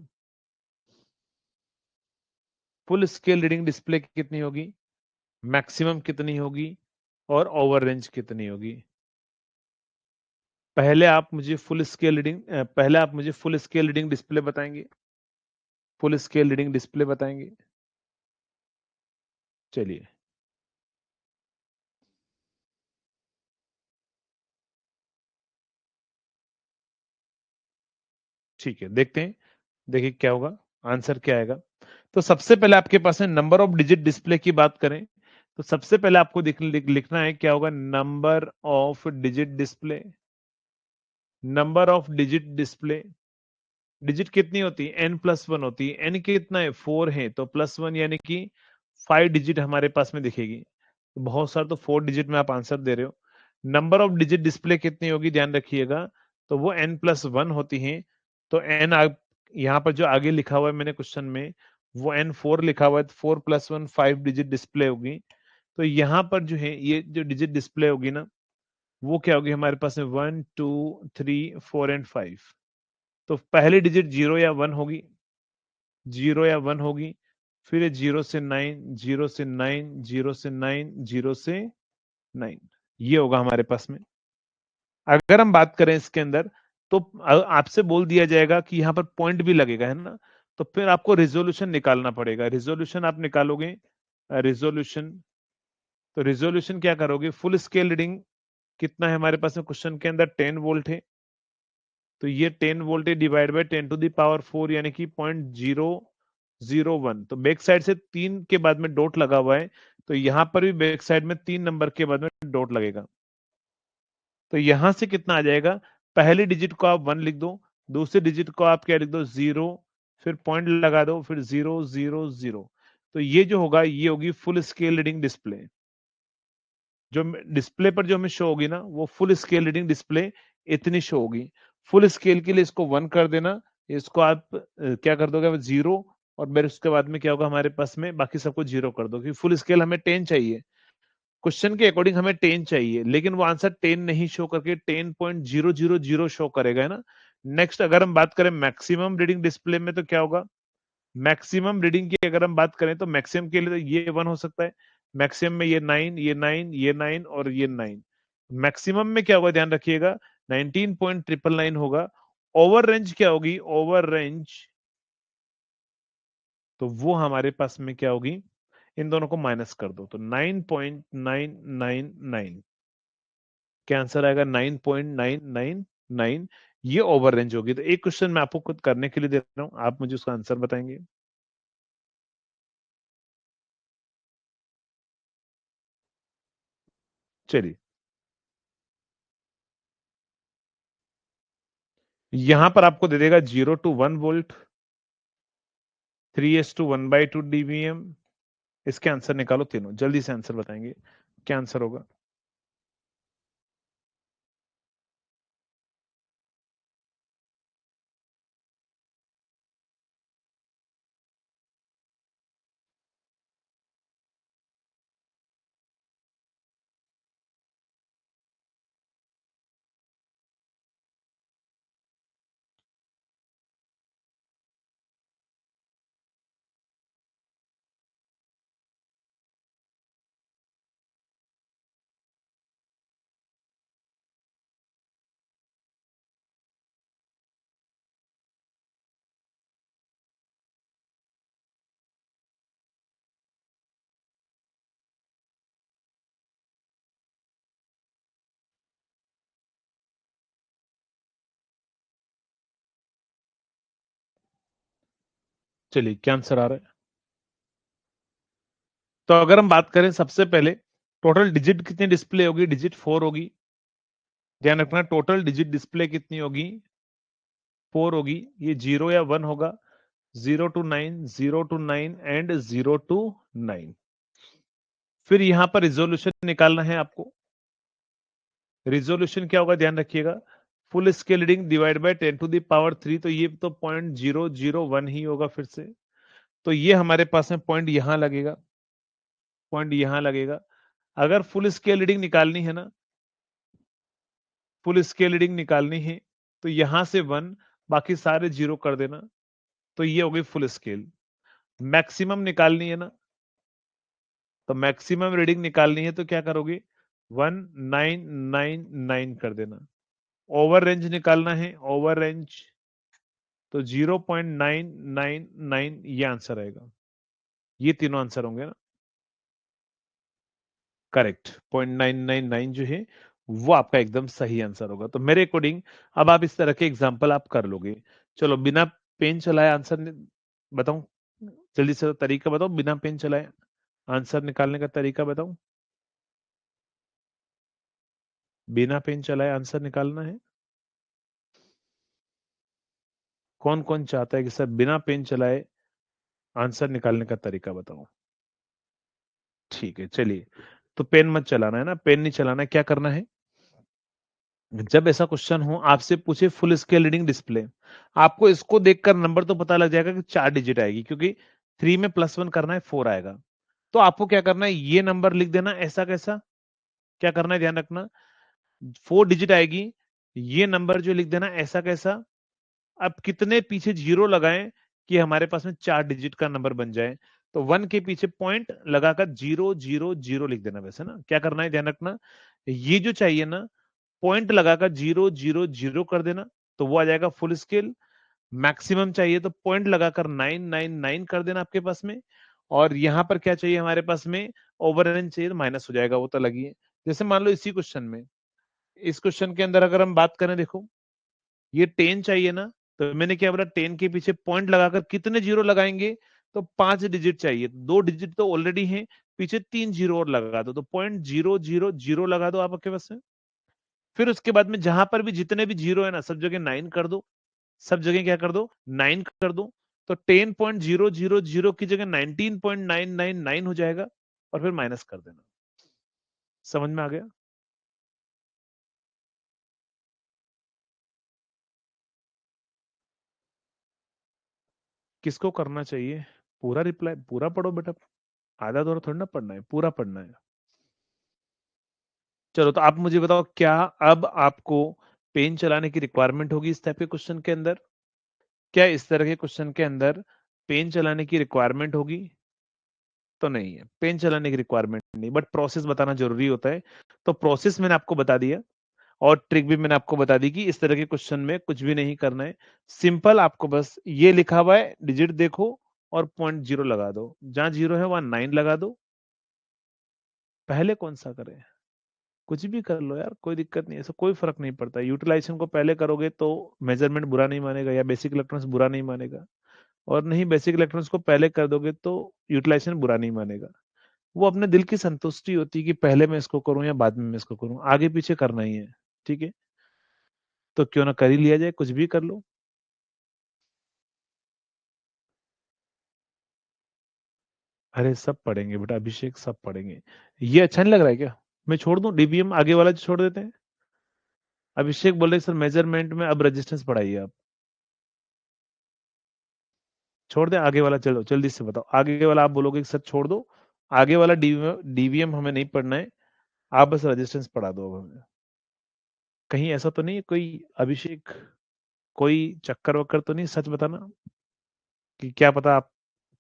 फुल स्केल रीडिंग डिस्प्ले कितनी होगी, मैक्सिमम कितनी होगी, और ओवर रेंज कितनी होगी। पहले आप मुझे फुल स्केल रीडिंग डिस्प्ले बताएंगे, फुल स्केल रीडिंग डिस्प्ले बताएंगे। चलिए ठीक है, देखते हैं, देखिए क्या होगा, आंसर क्या आएगा। तो सबसे पहले आपके पास है नंबर ऑफ डिजिट डिस्प्ले की बात करें, तो सबसे पहले आपको लिखना है क्या होगा, number of digit display, number of digit display. Digit कितनी होती है, n+1 होती है, n कितना है 4 है, तो +1 यानी कि 5 डिजिट हमारे पास में दिखेगी। तो बहुत सारे तो 4 डिजिट में आप आंसर दे रहे हो। नंबर ऑफ डिजिट डिस्प्ले कितनी होगी ध्यान रखिएगा, तो वो n+1 होती है। तो n यहाँ पर जो आगे लिखा हुआ है मैंने क्वेश्चन में, वो n4 लिखा हुआ है, तो 4+1 5 डिजिट डिस्प्ले होगी। तो यहाँ पर जो है ये जो डिजिट डिस्प्ले होगी ना, वो क्या होगी हमारे पास में 1 2 3 4 एंड 5। तो पहली डिजिट 0 या 1 होगी, 0 या 1 होगी, फिर 0 से 9, 0 से 9, 0 से 9, 0 से 9, ये होगा हमारे पास में। अगर हम बात करें इसके अंदर, तो आपसे बोल दिया जाएगा कि यहाँ पर पॉइंट भी लगेगा, है ना, तो फिर आपको रिजोल्यूशन निकालना पड़ेगा। रिजोल्यूशन आप निकालोगे, रिजोल्यूशन, तो रिजोल्यूशन क्या करोगे, फुल स्केल रीडिंग कितना है हमारे पास में क्वेश्चन के अंदर, 10 वोल्ट है, तो ये 10 volt divide by 10 to the power 4 यानी कि 0.001। तो बैक साइड से 3 के बाद में डॉट लगा हुआ है, तो यहां पर भी बैक साइड में 3 नंबर के बाद में डॉट लगेगा। तो यहां से कितना आ जाएगा, पहली डिजिट को आप 1 लिख दो, दूसरी डिजिट को आप क्या लिख दो 0, फिर पॉइंट लगा दो, फिर 0 0 0। तो ये जो होगा ये होगी फुल स्केल रीडिंग डिस्प्ले। जो डिस्प्ले पर जो हमें शो होगी ना वो फुल स्केल रीडिंग डिस्प्ले इतनी शो होगी। फुल स्केल के लिए इसको 1 कर देना, इसको आप क्या कर दोगे 0, और फिर उसके बाद में क्या होगा हमारे पास में बाकी सबको 0 कर दो, क्योंकि फुल स्केल हमें 10 चाहिए। क्वेश्चन के अकॉर्डिंग हमें 10 चाहिए, लेकिन वो आंसर 10 नहीं शो करके 10.000 शो करेगा, है ना। नेक्स्ट अगर हम बात करें मैक्सिमम रीडिंग डिस्प्ले में तो क्या होगा, मैक्सिमम रीडिंग की अगर हम बात करें तो मैक्सिमम के लिए तो ये 1 हो सकता है, मैक्सिमम में ये 9, ये 9, ये 9 और ये 9। मैक्सिमम में क्या होगा ध्यान रखिएगा 19.999 होगा। ओवर रेंज क्या होगी, ओवर रेंज तो वो हमारे पास में क्या होगी, इन दोनों को माइनस कर दो तो 9.999, क्या आंसर आएगा 9.999। ये ओवर रेंज होगी। तो एक क्वेश्चन मैं आपको खुद करने के लिए दे रहा हूं, आप मुझे उसका आंसर बताएंगे। चलिए, यहां पर आपको दे देगा 0 to 1 वोल्ट, 3:1/2 dBm। इसके आंसर निकालो तीनों, जल्दी से आंसर बताएंगे क्या आंसर होगा। चलिए, क्या आंसर आ रहा है। तो अगर हम बात करें सबसे पहले टोटल डिजिट कितनी डिस्प्ले होगी, डिजिट 4 होगी। ध्यान रखना टोटल डिजिट डिस्प्ले कितनी होगी, 4 होगी। ये 0 या 1 होगा, 0 to 9, 0 to 9 एंड 0 to 9। फिर यहां पर रिजोल्यूशन निकालना है आपको। रिजोल्यूशन क्या होगा ध्यान रखिएगा, full scale reading divide by 10⁻3। तो ये तो 0.001 ही होगा फिर से। तो ये हमारे पास में पॉइंट यहां लगेगा, पॉइंट यहां लगेगा। अगर फुल स्केल रीडिंग निकालनी है ना, फुल स्केल रीडिंग निकालनी है तो यहां से 1, बाकी सारे 0 कर देना। तो ये हो गई फुल स्केल। मैक्सिमम निकालनी है ना, तो मैक्सिमम रीडिंग निकालनी है तो क्या करोगे 1999 कर देना। ओवर रेंज निकालना है, ओवर रेंज तो 0.999 ये आंसर आएगा। ये तीनों आंसर होंगे ना, करेक्ट। 0.999 जो है वो आपका एकदम सही आंसर होगा। तो मेरे अकॉर्डिंग अब आप इस तरह के एग्जाम्पल आप कर लोगे। चलो, बिना पेन चलाए आंसर बताऊं, जल्दी से तरीका बताओ, बिना पेन चलाए आंसर निकालने का तरीका बताऊं। बिना पेन चलाए आंसर निकालना है, कौन कौन चाहता है कि सर बिना पेन चलाए आंसर निकालने का तरीका बताओ। ठीक है, चलिए। तो पेन मत चलाना है ना, पेन नहीं चलाना है। क्या करना है, जब ऐसा क्वेश्चन हो आपसे पूछे फुल स्केल रीडिंग डिस्प्ले, आपको इसको देखकर नंबर तो पता लग जाएगा कि 4 डिजिट आएगी, क्योंकि 3 में +1 करना है 4 आएगा। तो आपको क्या करना है, ये नंबर लिख देना ऐसा कैसा, क्या करना है ध्यान रखना, 4 डिजिट आएगी, ये नंबर जो लिख देना ऐसा कैसा। अब कितने पीछे 0 लगाएं कि हमारे पास में 4 डिजिट का नंबर बन जाए। तो 1 के पीछे पॉइंट लगाकर 0 0 0 लिख देना। वैसे ना क्या करना है ध्यान रखना, ये जो चाहिए ना पॉइंट लगाकर 0 0 0 कर देना, तो वो आ जाएगा फुल स्केल। मैक्सिमम चाहिए तो पॉइंट लगाकर 999 कर देना आपके पास में। और यहां पर क्या चाहिए हमारे पास में, ओवर रेंज चाहिए तो माइनस हो जाएगा, वो तो लगी है। जैसे मान लो इसी क्वेश्चन में, इस क्वेश्चन के अंदर अगर हम बात करें, देखो ये 10 चाहिए ना, तो मैंने क्या बोला 10 के पीछे पॉइंट लगाकर कितने 0 लगाएंगे, तो 5 डिजिट चाहिए। 2 डिजिट तो ऑलरेडी हैं, पीछे 3 0 और लगा दो, तो 0.000 लगा दो आप आपके पास में। फिर उसके बाद में जहां पर भी जितने भी जीरो है ना, सब जगह 9 कर दो, सब जगह क्या कर दो, 9 कर दो। तो 10.000 की जगह 19.999 हो जाएगा, और फिर माइनस कर देना। समझ में आ गया? किसको करना चाहिए? पूरा रिप्लाई पूरा पढ़ो बेटा, आधा दौरा थोड़ी ना पढ़ना है, पूरा पढ़ना है। चलो तो आप मुझे बताओ, क्या अब आपको पेन चलाने की रिक्वायरमेंट होगी इस टाइप के क्वेश्चन के अंदर? क्या इस तरह के क्वेश्चन के अंदर पेन चलाने की रिक्वायरमेंट होगी? तो नहीं है, पेन चलाने की रिक्वायरमेंट नहीं, बट प्रोसेस बताना जरूरी होता है। तो प्रोसेस मैंने आपको बता दिया, और ट्रिक भी मैंने आपको बता दी कि इस तरह के क्वेश्चन में कुछ भी नहीं करना है। सिंपल, आपको बस ये लिखा हुआ है, डिजिट देखो और 0.0 लगा दो, जहां जीरो है वहां 9 लगा दो। पहले कौन सा करें? कुछ भी कर लो यार, कोई दिक्कत नहीं है, ऐसा कोई फर्क नहीं पड़ता। यूटिलाइजेशन को पहले करोगे तो मेजरमेंट बुरा नहीं मानेगा, या बेसिक इलेक्ट्रॉनिक्स बुरा नहीं मानेगा, और नहीं बेसिक इलेक्ट्रॉनिक्स को पहले कर दोगे तो यूटिलाइजेशन बुरा नहीं मानेगा। वो अपने दिल की संतुष्टि होती है कि पहले मैं इसको करूं या बाद में मैं इसको करूं, आगे पीछे करना ही है। ठीक है, तो क्यों ना कर ही लिया जाए, कुछ भी कर लो। अरे सब पढ़ेंगे बेटा अभिषेक, सब पढ़ेंगे। ये अच्छा नहीं लग रहा है क्या? मैं छोड़ दूं डीबीएम, आगे वाला जो छोड़ देते हैं? अभिषेक बोल रहे सर मेजरमेंट में अब रेजिस्टेंस पढ़ाइए आप। छोड़ दें आगे वाला? चलो जल्दी से बताओ, आगे वाला आप बोलोगे कि सर छोड़ दो, आगे वाला डीवीएम हमें नहीं पढ़ना है, आप बस रेजिस्टेंस पढ़ा दो अब हमें। कहीं ऐसा तो नहीं है कोई, अभिषेक, कोई चक्कर वक्कर तो नहीं? सच बताना, कि क्या पता आप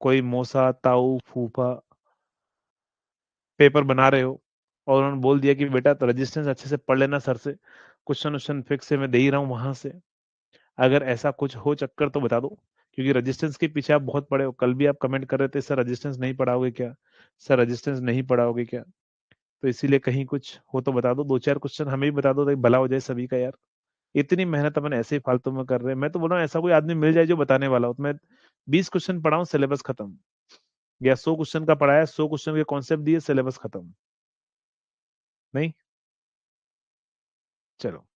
कोई मौसा ताऊ फूफा पेपर बना रहे हो, और उन्होंने बोल दिया कि बेटा तो रेजिस्टेंस अच्छे से पढ़ लेना सर से, क्वेश्चन क्वेश्चन फिक्स से मैं दे ही रहा हूँ वहां से। अगर ऐसा कुछ हो चक्कर तो बता दो, क्योंकि रेजिस्टेंस के पीछे आप बहुत पढ़े हो। कल भी आप कमेंट कर रहे थे सर रेजिस्टेंस नहीं पढ़ाओगे क्या, सर रेजिस्टेंस नहीं पढ़ाओगे क्या? तो इसीलिए कहीं कुछ हो तो बता दो, दो चार क्वेश्चन हमें भी बता दो तो भला हो जाए सभी का यार। इतनी मेहनत अपन ऐसे ही फालतू में कर रहे हैं। मैं तो बोल रहा हूँ ऐसा कोई आदमी मिल जाए जो बताने वाला हो, तो मैं 20 क्वेश्चन पढ़ाऊं, सिलेबस खत्म। या 100 क्वेश्चन का पढ़ाया, 100 क्वेश्चन के कॉन्सेप्ट दिए, सिलेबस खत्म। नहीं? चलो,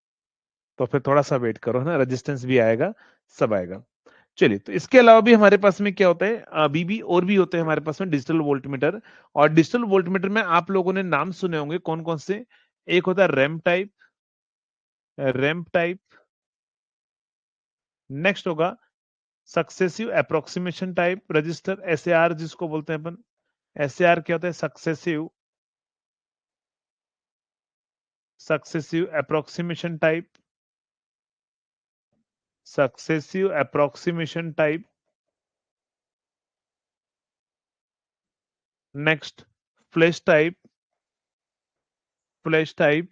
तो फिर थोड़ा सा वेट करो ना, रेजिस्टेंस भी आएगा, सब आएगा। चलिए, तो इसके अलावा भी हमारे पास में क्या होता है, अभी भी और भी होते हैं हमारे पास में डिजिटल वोल्टमीटर। और डिजिटल वोल्टमीटर में आप लोगों ने नाम सुने होंगे कौन कौन से। एक होता है ram type, ramp type. Next होगा successive approximation type register, SAR जिसको बोलते हैं अपन। एसएआर क्या होता है? Successive, successive approximation type, successive approximation type. Next flash type, flash type.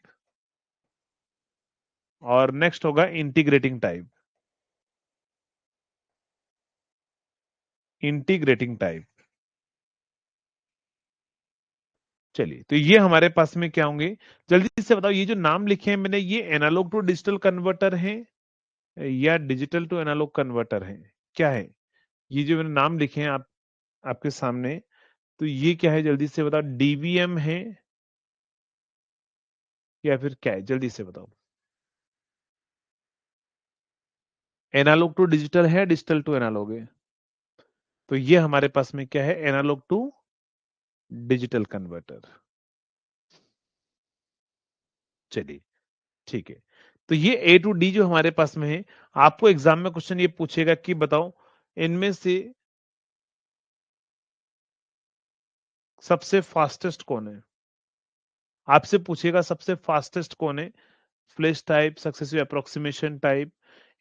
और नेक्स्ट होगा इंटीग्रेटिंग टाइप, इंटीग्रेटिंग टाइप। चलिए, तो ये हमारे पास में क्या होंगे, जल्दी से बताओ। ये जो नाम लिखे हैं मैंने, ये एनालॉग टू डिजिटल कन्वर्टर हैं या डिजिटल टू एनालॉग कन्वर्टर हैं? क्या है ये जो मैंने नाम लिखे हैं आपके सामने? तो ये क्या है, जल्दी से बताओ। डीवीएम है या फिर क्या है, जल्दी से बताओ। एनालॉग टू डिजिटल है, डिजिटल टू एनालॉग है? तो ये हमारे पास में क्या है, एनालॉग टू डिजिटल कन्वर्टर। चलिए, ठीक है। तो ये ए टू डी जो हमारे पास में है, आपको एग्जाम में क्वेश्चन ये पूछेगा कि बताओ इनमें से सबसे फास्टेस्ट कौन है। आपसे पूछेगा सबसे फास्टेस्ट कौन है, flash type, successive approximation type,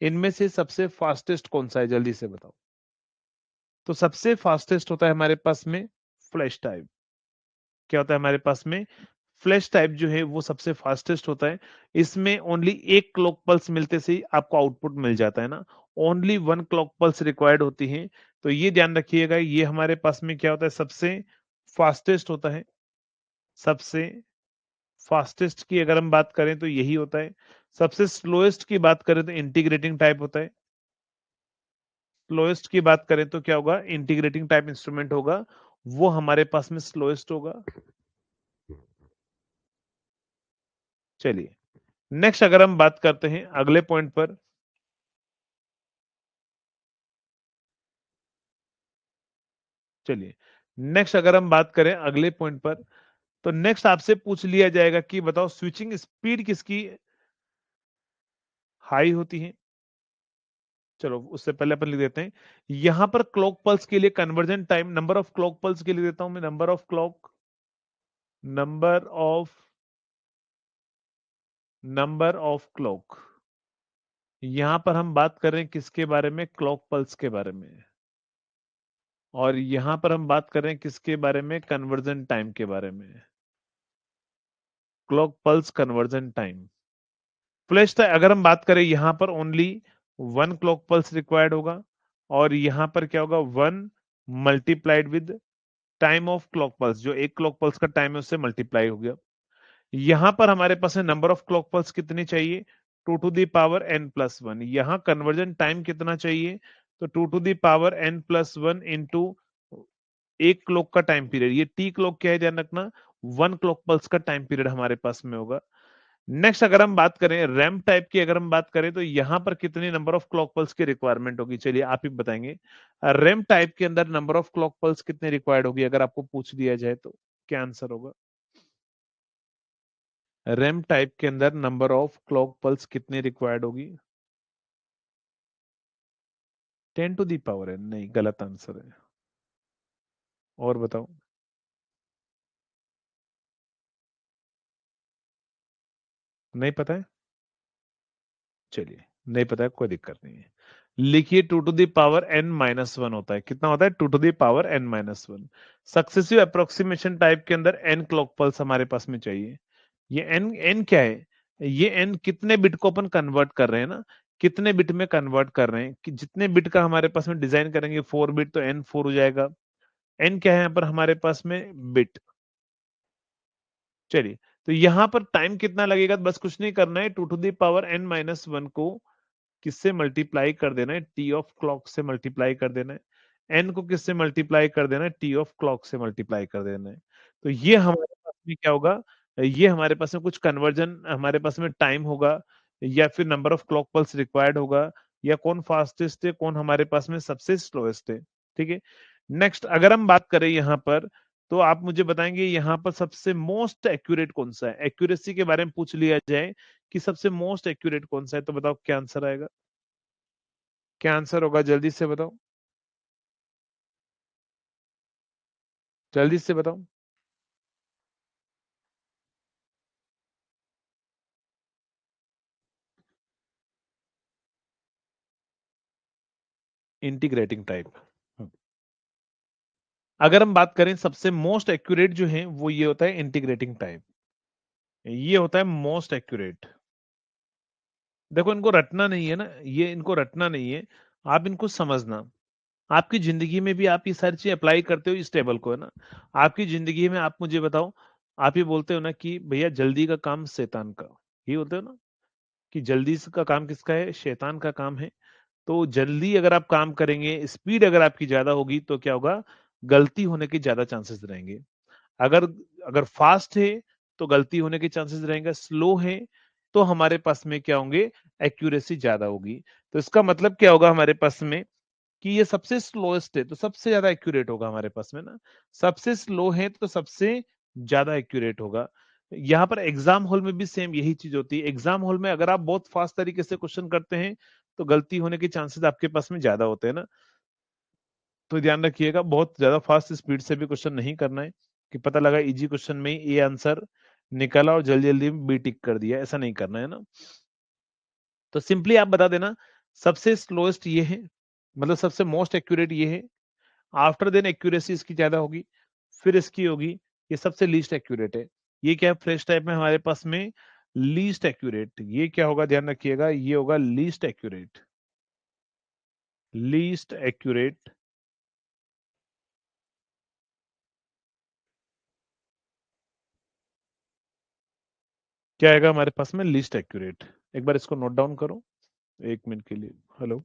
इनमें से सबसे फास्टेस्ट कौन सा है, जल्दी से बताओ। तो सबसे फास्टेस्ट होता है हमारे पास में फ्लैश टाइप। क्या होता है हमारे पास में? फ्लैश टाइप जो है वो सबसे फास्टेस्ट होता है। इसमें ओनली एक क्लॉक पल्स मिलते से ही आपको आउटपुट मिल जाता है ना, only one clock pulse required होती है। तो ये ध्यान रखिएगा, ये हमारे पास में क्या होता है, सबसे फास्टेस्ट होता है। सबसे फास्टेस्ट की अगर हम बात करें तो यही होता है। सबसे स्लोएस्ट की बात करें तो इंटीग्रेटिंग टाइप होता है। स्लोएस्ट की बात करें तो क्या होगा, इंटीग्रेटिंग टाइप इंस्ट्रूमेंट होगा, वो हमारे पास में स्लोएस्ट होगा। चलिए, नेक्स्ट अगर हम बात करते हैं अगले पॉइंट पर, चलिए नेक्स्ट अगर हम बात करें अगले पॉइंट पर, तो नेक्स्ट आपसे पूछ लिया जाएगा कि बताओ स्विचिंग स्पीड किसकी हाई होती है। चलो उससे पहले अपन लिख देते हैं, यहां पर क्लॉक पल्स के लिए conversion time, number of clock pulse के लिए देता हूं मैं, नंबर ऑफ क्लॉक। यहां पर हम बात कर रहे हैं किसके बारे में, क्लॉक पल्स के बारे में, और यहां पर हम बात कर रहे हैं किसके बारे में, कन्वर्जन टाइम के बारे में, clock pulse conversion time. Flash time अगर हम बात करें यहां पर only one clock pulse required होगा, और यहां पर क्या होगा, one multiplied with time of clock pulse, जो एक क्लॉक पल्स का टाइम है उससे मल्टीप्लाई हो गया। यहां पर हमारे पास है नंबर ऑफ क्लॉक पल्स कितनी चाहिए, two to the power N plus one. यहां कन्वर्जन टाइम कितना चाहिए, तो two to the power N plus one into एक क्लॉक का टाइम पीरियड, ये टी क्लॉक क्या है ध्यान रखना, वन क्लॉक पल्स का टाइम पीरियड हमारे पास में होगा। नेक्स्ट अगर हम बात करें रैम्प टाइप की, अगर हम बात करें तो यहां पर कितनी नंबर ऑफ क्लॉक पल्स की रिक्वायरमेंट होगी, चलिए आप ही बताएंगे। रैम्प टाइप के अंदर नंबर ऑफ क्लॉक पल्स कितने रिक्वायर्ड होगी, अगर आपको पूछ दिया जाए तो क्या आंसर होगा। रैम्प टाइप के अंदर नंबर ऑफ क्लॉक पल्स कितनी रिक्वायर्ड होगी, 10 टू दी पावर है, नहीं गलत आंसर है। और बताओ, नहीं पता है, चलिए नहीं पता है कोई दिक्कत नहीं है। लिखिए two to the power N minus one होता है, कितना होता है, two to the power N minus one. Successive approximation type के अंदर एन क्लॉक पल्स हमारे पास में चाहिए। ये एन एन क्या है, ये एन कितने बिट को अपन कन्वर्ट कर रहे हैं ना, कितने बिट में कन्वर्ट कर रहे हैं, कि जितने बिट का हमारे पास में डिजाइन करेंगे 4 बिट, तो एन 4 हो जाएगा। एन क्या है यहाँ पर हमारे पास में, बिट। चलिए, तो यहां पर टाइम कितना लगेगा, बस कुछ नहीं करना है, two to the power N minus one को किससे मल्टीप्लाई कर देना है, टी ऑफ क्लॉक से मल्टीप्लाई कर देना है। एन को किससे मल्टीप्लाई कर देना है, टी ऑफ क्लॉक से मल्टीप्लाई कर देना है। तो ये हमारे पास में क्या होगा, ये हमारे पास में कुछ कन्वर्जन हमारे पास में टाइम होगा, या फिर number of clock pulse required होगा, या कौन फास्टेस्ट है, कौन हमारे पास में सबसे स्लोएस्ट है। ठीक है, नेक्स्ट अगर हम बात करें यहाँ पर, तो आप मुझे बताएंगे यहाँ पर सबसे मोस्ट एक्यूरेट कौन सा है, एक्यूरेसी के बारे में पूछ लिया जाए कि सबसे मोस्ट एक्यूरेट कौन सा है, तो बताओ क्या आंसर आएगा, क्या आंसर होगा, जल्दी से बताओ, जल्दी से बताओ। Integrating type. अगर हम बात करें सबसे मोस्ट एक्यूरेट जो है वो ये होता है इंटीग्रेटिंग टाइप, ये होता है मोस्ट एक्यूरेट। देखो इनको रटना नहीं है ना, ये इनको रटना नहीं है, आप इनको समझना। आपकी जिंदगी में भी आप ये सारी चीज अप्लाई करते हो इस टेबल को, है ना। आपकी जिंदगी में आप मुझे बताओ, आप ये बोलते हो ना कि भैया जल्दी का काम शैतान का, ये बोलते हो ना कि जल्दी का काम किसका है, शैतान का काम है। तो जल्दी अगर आप काम करेंगे, स्पीड अगर आपकी ज्यादा होगी, तो क्या होगा, गलती होने के ज्यादा चांसेस रहेंगे। अगर अगर फास्ट है तो गलती होने के चांसेस रहेंगे, स्लो है तो हमारे पास में क्या होंगे, एक्यूरेसी ज्यादा होगी। तो इसका मतलब क्या होगा हमारे पास में, कि ये सबसे स्लोएस्ट है तो सबसे ज्यादा एक्यूरेट होगा हमारे पास में ना, सबसे स्लो है तो सबसे ज्यादा एक्यूरेट होगा। यहाँ पर एग्जाम हॉल में भी सेम यही चीज होती है, एग्जाम हॉल में अगर आप बहुत फास्ट तरीके से क्वेश्चन करते हैं तो गलती होने के चांसेस आपके पास में ज्यादा होते हैं ना। तो ध्यान रखिएगा, बहुत ज्यादा फास्ट स्पीड से भी क्वेश्चन नहीं करना है, कि पता लगा इजी क्वेश्चन में ही ये आंसर निकला और जल्दी जल्दी बी टिक कर दिया, ऐसा नहीं करना है ना। तो सिंपली आप बता देना, सबसे स्लोएस्ट ये है, मतलब सबसे मोस्ट एक्यूरेट ये है, आफ्टर देन एक्यूरेसी इसकी ज्यादा होगी, फिर इसकी होगी, ये सबसे लीस्ट एक्यूरेट है। ये क्या है, फ्रेश टाइप में हमारे पास में लीस्ट एक्यूरेट, ये क्या होगा ध्यान रखिएगा, ये होगा लीस्ट एक्यूरेट, लीस्ट एक्यूरेट। क्या आएगा हमारे पास में, लीस्ट एक्यूरेट। एक बार इसको नोट डाउन करो, 1 मिनट के लिए, हेलो।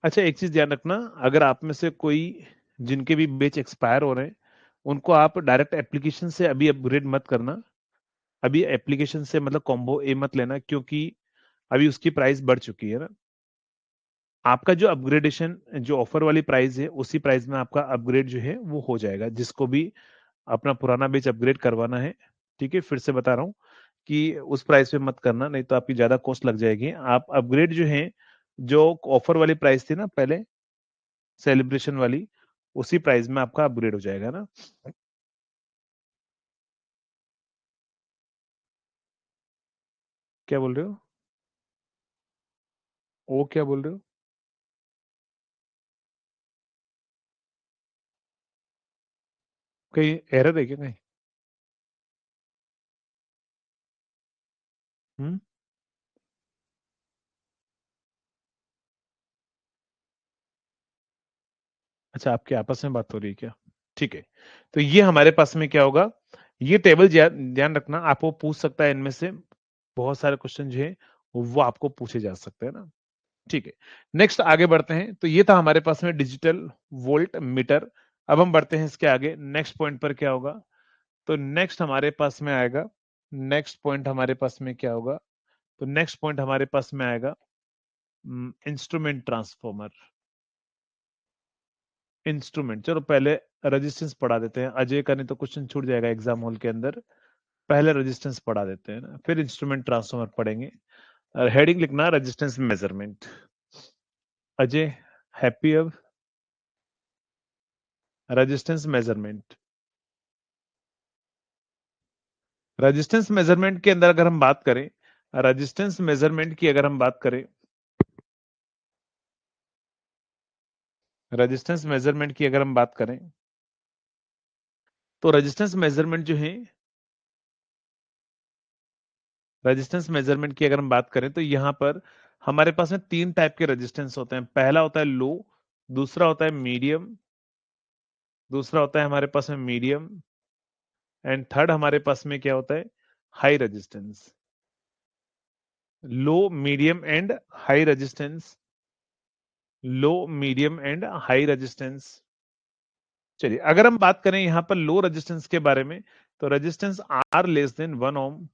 अच्छा, एक चीज ध्यान रखना, अगर आप में से कोई जिनके भी बैच एक्सपायर हो रहे हैं, उनको आप डायरेक्ट एप्लीकेशन से अभी अपग्रेड मत करना। अभी एप्लीकेशन से मतलब कॉम्बो ए मत लेना, क्योंकि अभी उसकी प्राइस बढ़ चुकी है ना। आपका जो अपग्रेडेशन, जो ऑफर वाली प्राइस है, उसी प्राइस में आपका अपग्रेड जो है वो हो जाएगा, जिसको भी अपना पुराना बेच अपग्रेड करवाना है। ठीक है, फिर से बता रहा हूँ कि उस प्राइस पे मत करना, नहीं तो आपकी ज्यादा कॉस्ट लग जाएगी। आप अपग्रेड जो है, जो ऑफर वाली प्राइस थी ना पहले, सेलिब्रेशन वाली, उसी प्राइस में आपका अपग्रेड हो जाएगा ना। क्या बोल रहे हो? वो क्या बोल रहे हो? कहीं एरर है क्या कहीं? हम्म। अच्छा, आपके आपस में बात हो रही है क्या? ठीक है, तो ये हमारे पास में क्या होगा, ये टेबल ध्यान रखना, आपको पूछ सकता है इनमें से बहुत सारे क्वेश्चन जो है वो आपको पूछे जा सकते हैं ना। ठीक है, नेक्स्ट आगे बढ़ते हैं। तो ये था हमारे पास में डिजिटल वोल्ट मीटर। अब हम बढ़ते हैं इसके आगे, नेक्स्ट पॉइंट पर क्या होगा। तो नेक्स्ट हमारे पास में आएगा, नेक्स्ट पॉइंट हमारे पास में क्या होगा, तो नेक्स्ट पॉइंट हमारे पास में आएगा इंस्ट्रूमेंट ट्रांसफॉर्मर। इंस्ट्रूमेंट, चलो पहले रेजिस्टेंस पढ़ा देते हैं, अजय का नहीं तो क्वेश्चन छूट जाएगा एग्जाम हॉल के अंदर। पहले रेजिस्टेंस पढ़ा देते हैं ना, फिर इंस्ट्रूमेंट ट्रांसफॉर्मर पढ़ेंगे। और हेडिंग लिखना रेजिस्टेंस मेजरमेंट। अजय, हैप्पी अब? रेजिस्टेंस मेजरमेंट, रेजिस्टेंस मेजरमेंट के अंदर अगर हम बात करें, रेजिस्टेंस मेजरमेंट की अगर हम बात करें, रेजिस्टेंस मेजरमेंट की अगर हम बात करें, तो रेजिस्टेंस मेजरमेंट जो है, रेजिस्टेंस मेजरमेंट की अगर हम बात करें, तो यहां पर हमारे पास में तीन टाइप के रेजिस्टेंस होते हैं। पहला होता है लो, दूसरा होता है मीडियम, दूसरा होता है हमारे पास में मीडियम, एंड थर्ड हमारे पास में क्या होता है, high resistance. Low, medium and high resistance, low, medium and high resistance. चलिए, अगर हम बात करें यहां पर लो रेजिस्टेंस के बारे में, तो resistance R less than 1 ohm.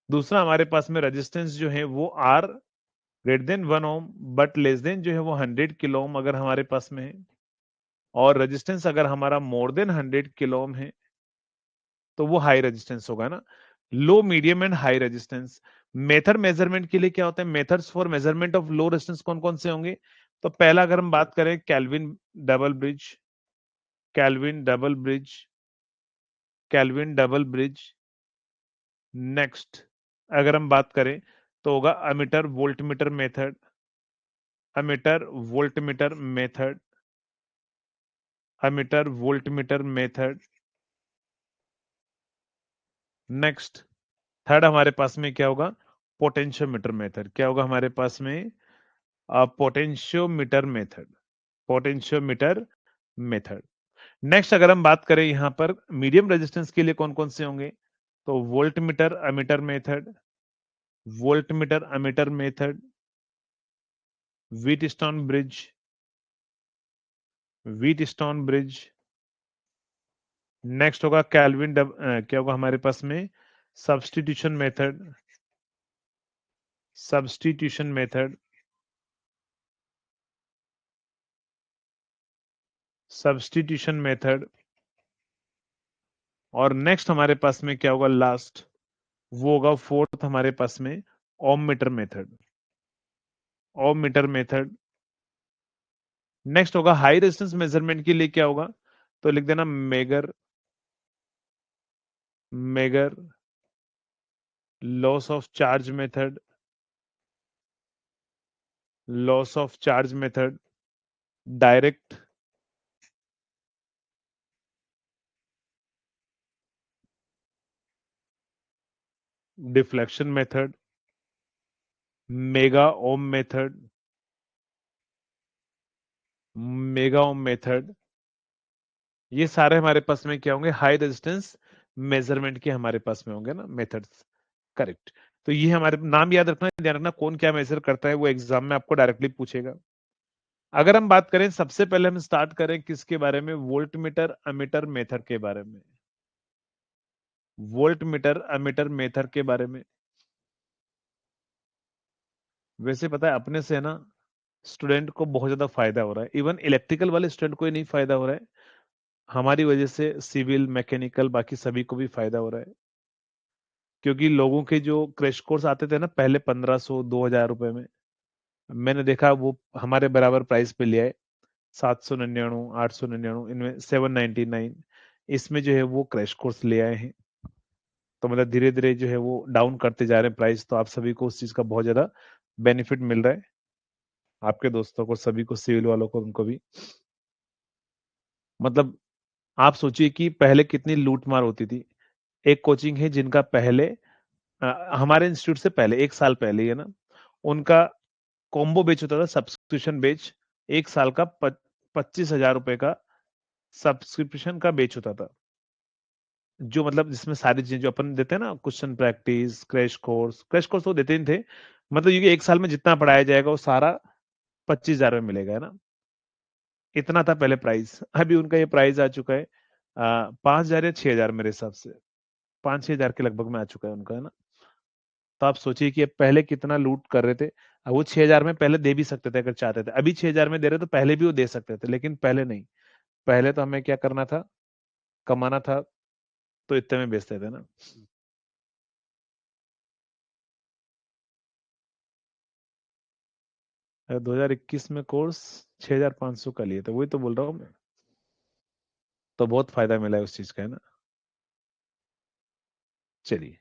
दूसरा हमारे पास में रेजिस्टेंस जो है वो R greater than 1 ohm, but less than जो है वो 100 किलो ओम अगर हमारे पास में है। और रेजिस्टेंस अगर हमारा मोर देन 100 किलो ओम है, तो वो हाई रेजिस्टेंस होगा ना। Low, medium and high resistance. Method measurement के लिए क्या होता है, methods for measurement of low resistance कौन कौन से होंगे? तो पहला अगर हम बात करें, Kelvin double bridge, Kelvin double bridge, Kelvin double bridge. Next अगर हम बात करें, तो होगा ammeter voltmeter method, ammeter voltmeter method, ammeter voltmeter method. Next third हमारे पास में क्या होगा, पोटेंशियोमीटर मेथड। क्या होगा हमारे पास में, potentiometer method, potentiometer method. Next अगर हम बात करें यहां पर मीडियम रेजिस्टेंस के लिए कौन कौन से होंगे, तो voltmeter ammeter method, voltmeter ammeter method, Wheatstone bridge, Wheatstone bridge. Next होगा क्या होगा हमारे पास में, substitution method, substitution method, substitution method. और नेक्स्ट हमारे पास में क्या होगा लास्ट, वो होगा फोर्थ हमारे पास में, ओम मीटर मेथड, ओम मीटर मेथड। नेक्स्ट होगा हाई रेजिस्टेंस मेजरमेंट के लिए क्या होगा, तो लिख देना megger, megger, loss of charge method, loss of charge method, direct, deflection method, mega ohm method, mega ohm method. ये सारे हमारे पास में क्या होंगे, हाई रेजिस्टेंस मेजरमेंट के हमारे पास में होंगे ना मेथड्स। करेक्ट। तो ये हमारे नाम याद रखना, ध्यान रखना कौन क्या मेजर करता है, वो एग्जाम में आपको डायरेक्टली पूछेगा। अगर हम बात करें, सबसे पहले हम स्टार्ट करें किसके बारे में, वोल्ट मीटर अमीटर मेथड के बारे में। वोल्ट मीटर अमीटर मेथड के बारे में। वैसे पता है अपने से है ना, स्टूडेंट को बहुत ज्यादा फायदा हो रहा है, इवन इलेक्ट्रिकल वाले स्टूडेंट को ही नहीं फायदा हो रहा है, हमारी वजह से सिविल मैकेनिकल बाकी सभी को भी फायदा हो रहा है। क्योंकि लोगों के जो क्रैश कोर्स आते थे ना पहले 1500 2000 रुपए में, मैंने देखा वो हमारे बराबर प्राइस पे ले आए, 799 899, इनमें 799, इसमें जो है वो क्रैश कोर्स ले आए हैं। तो मतलब धीरे धीरे जो है वो डाउन करते जा रहे हैं प्राइस, तो आप सभी को उस चीज का बहुत ज्यादा बेनिफिट मिल रहा है, आपके दोस्तों को सभी को, सिविल वालों को, उनको भी। मतलब आप सोचिए कि पहले कितनी लूट मार होती थी। एक कोचिंग है जिनका पहले हमारे इंस्टीट्यूट से पहले 1 साल पहले ही है ना, उनका कॉम्बो बेच होता था, सब्सक्रिप्शन बेच, 1 साल का 25,000 रुपए का सब्सक्रिप्शन का बेच होता था, जो मतलब जिसमें सारी चीजें जो अपन देते हैं ना, क्वेश्चन प्रैक्टिस, क्रैश कोर्स तो देते नहीं थे, मतलब ये कि 1 साल में जितना पढ़ाया जाएगा वो सारा 25,000 में मिलेगा, है ना। इतना था पहले प्राइस, अभी उनका ये प्राइस आ चुका है 5,000 या 6,000 मेरे हिसाब से, 5-6 हजार के लगभग में आ चुका है उनका, है ना। तो आप सोचिए कि पहले कितना लूट कर रहे थे। अब वो 6,000 में पहले दे भी सकते थे अगर चाहते थे, अभी 6,000 में दे रहे तो पहले भी वो दे सकते थे, लेकिन पहले नहीं। पहले तो हमें क्या करना था, कमाना था, तो इतने में बेचते थे ना। 2021 में कोर्स 6,500 का लिए थे, वही तो बोल रहा हूँ मैं। तो बहुत फायदा मिला है उस चीज का, है ना। चलिए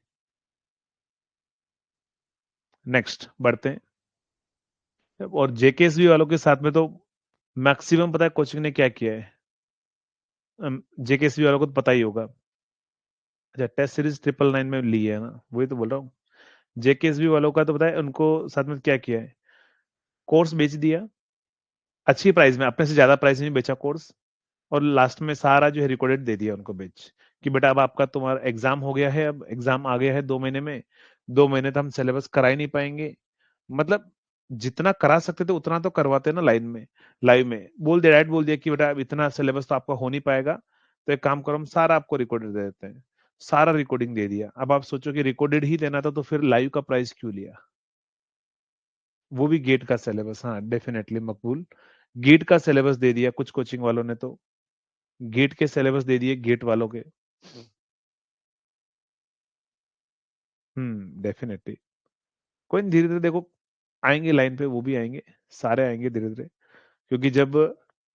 नेक्स्ट बढ़ते हैं। और जेकेएसबी वालों के साथ में तो मैक्सिमम पता है कोचिंग ने क्या किया है, जेकेएसबी वालों को तो पता ही होगा। अच्छा, टेस्ट सीरीज 999 में ली है ना, वही तो बोल रहा हूँ। जेकेएसबी वालों का तो पता है उनको साथ में क्या किया है, कोर्स बेच दिया अच्छी प्राइस में, अपने से ज्यादा प्राइस में बेचा कोर्स, और लास्ट में सारा जो है रिकॉर्डेड दे दिया उनको बेच, कि बेटा अब आपका तुम्हारा एग्जाम हो गया है, अब एग्जाम आ गया है 2 महीने में, 2 महीने तो हम सिलेबस करा ही नहीं पाएंगे। मतलब जितना करा सकते थे उतना तो करवाते ना, लाइन में लाइव में बोल दिया, डायरेक्ट बोल दिया कि बेटा अब इतना सिलेबस तो आपका हो नहीं पाएगा, तो एक काम करो हम सारा आपको रिकॉर्डेड दे देते हैं। सारा रिकॉर्डिंग दे दिया। अब आप सोचो कि रिकॉर्डेड ही देना था तो फिर लाइव का प्राइस क्यों लिया। वो भी गेट का सिलेबस, हाँ डेफिनेटली मकबूल। गेट का सिलेबस दे दिया कुछ कोचिंग वालों ने तो, गेट के सिलेबस दे दिए गेट वालों के। डेफिनेटली। कोई धीरे धीरे देखो आएंगे लाइन पे, वो भी आएंगे, सारे आएंगे धीरे धीरे। क्योंकि जब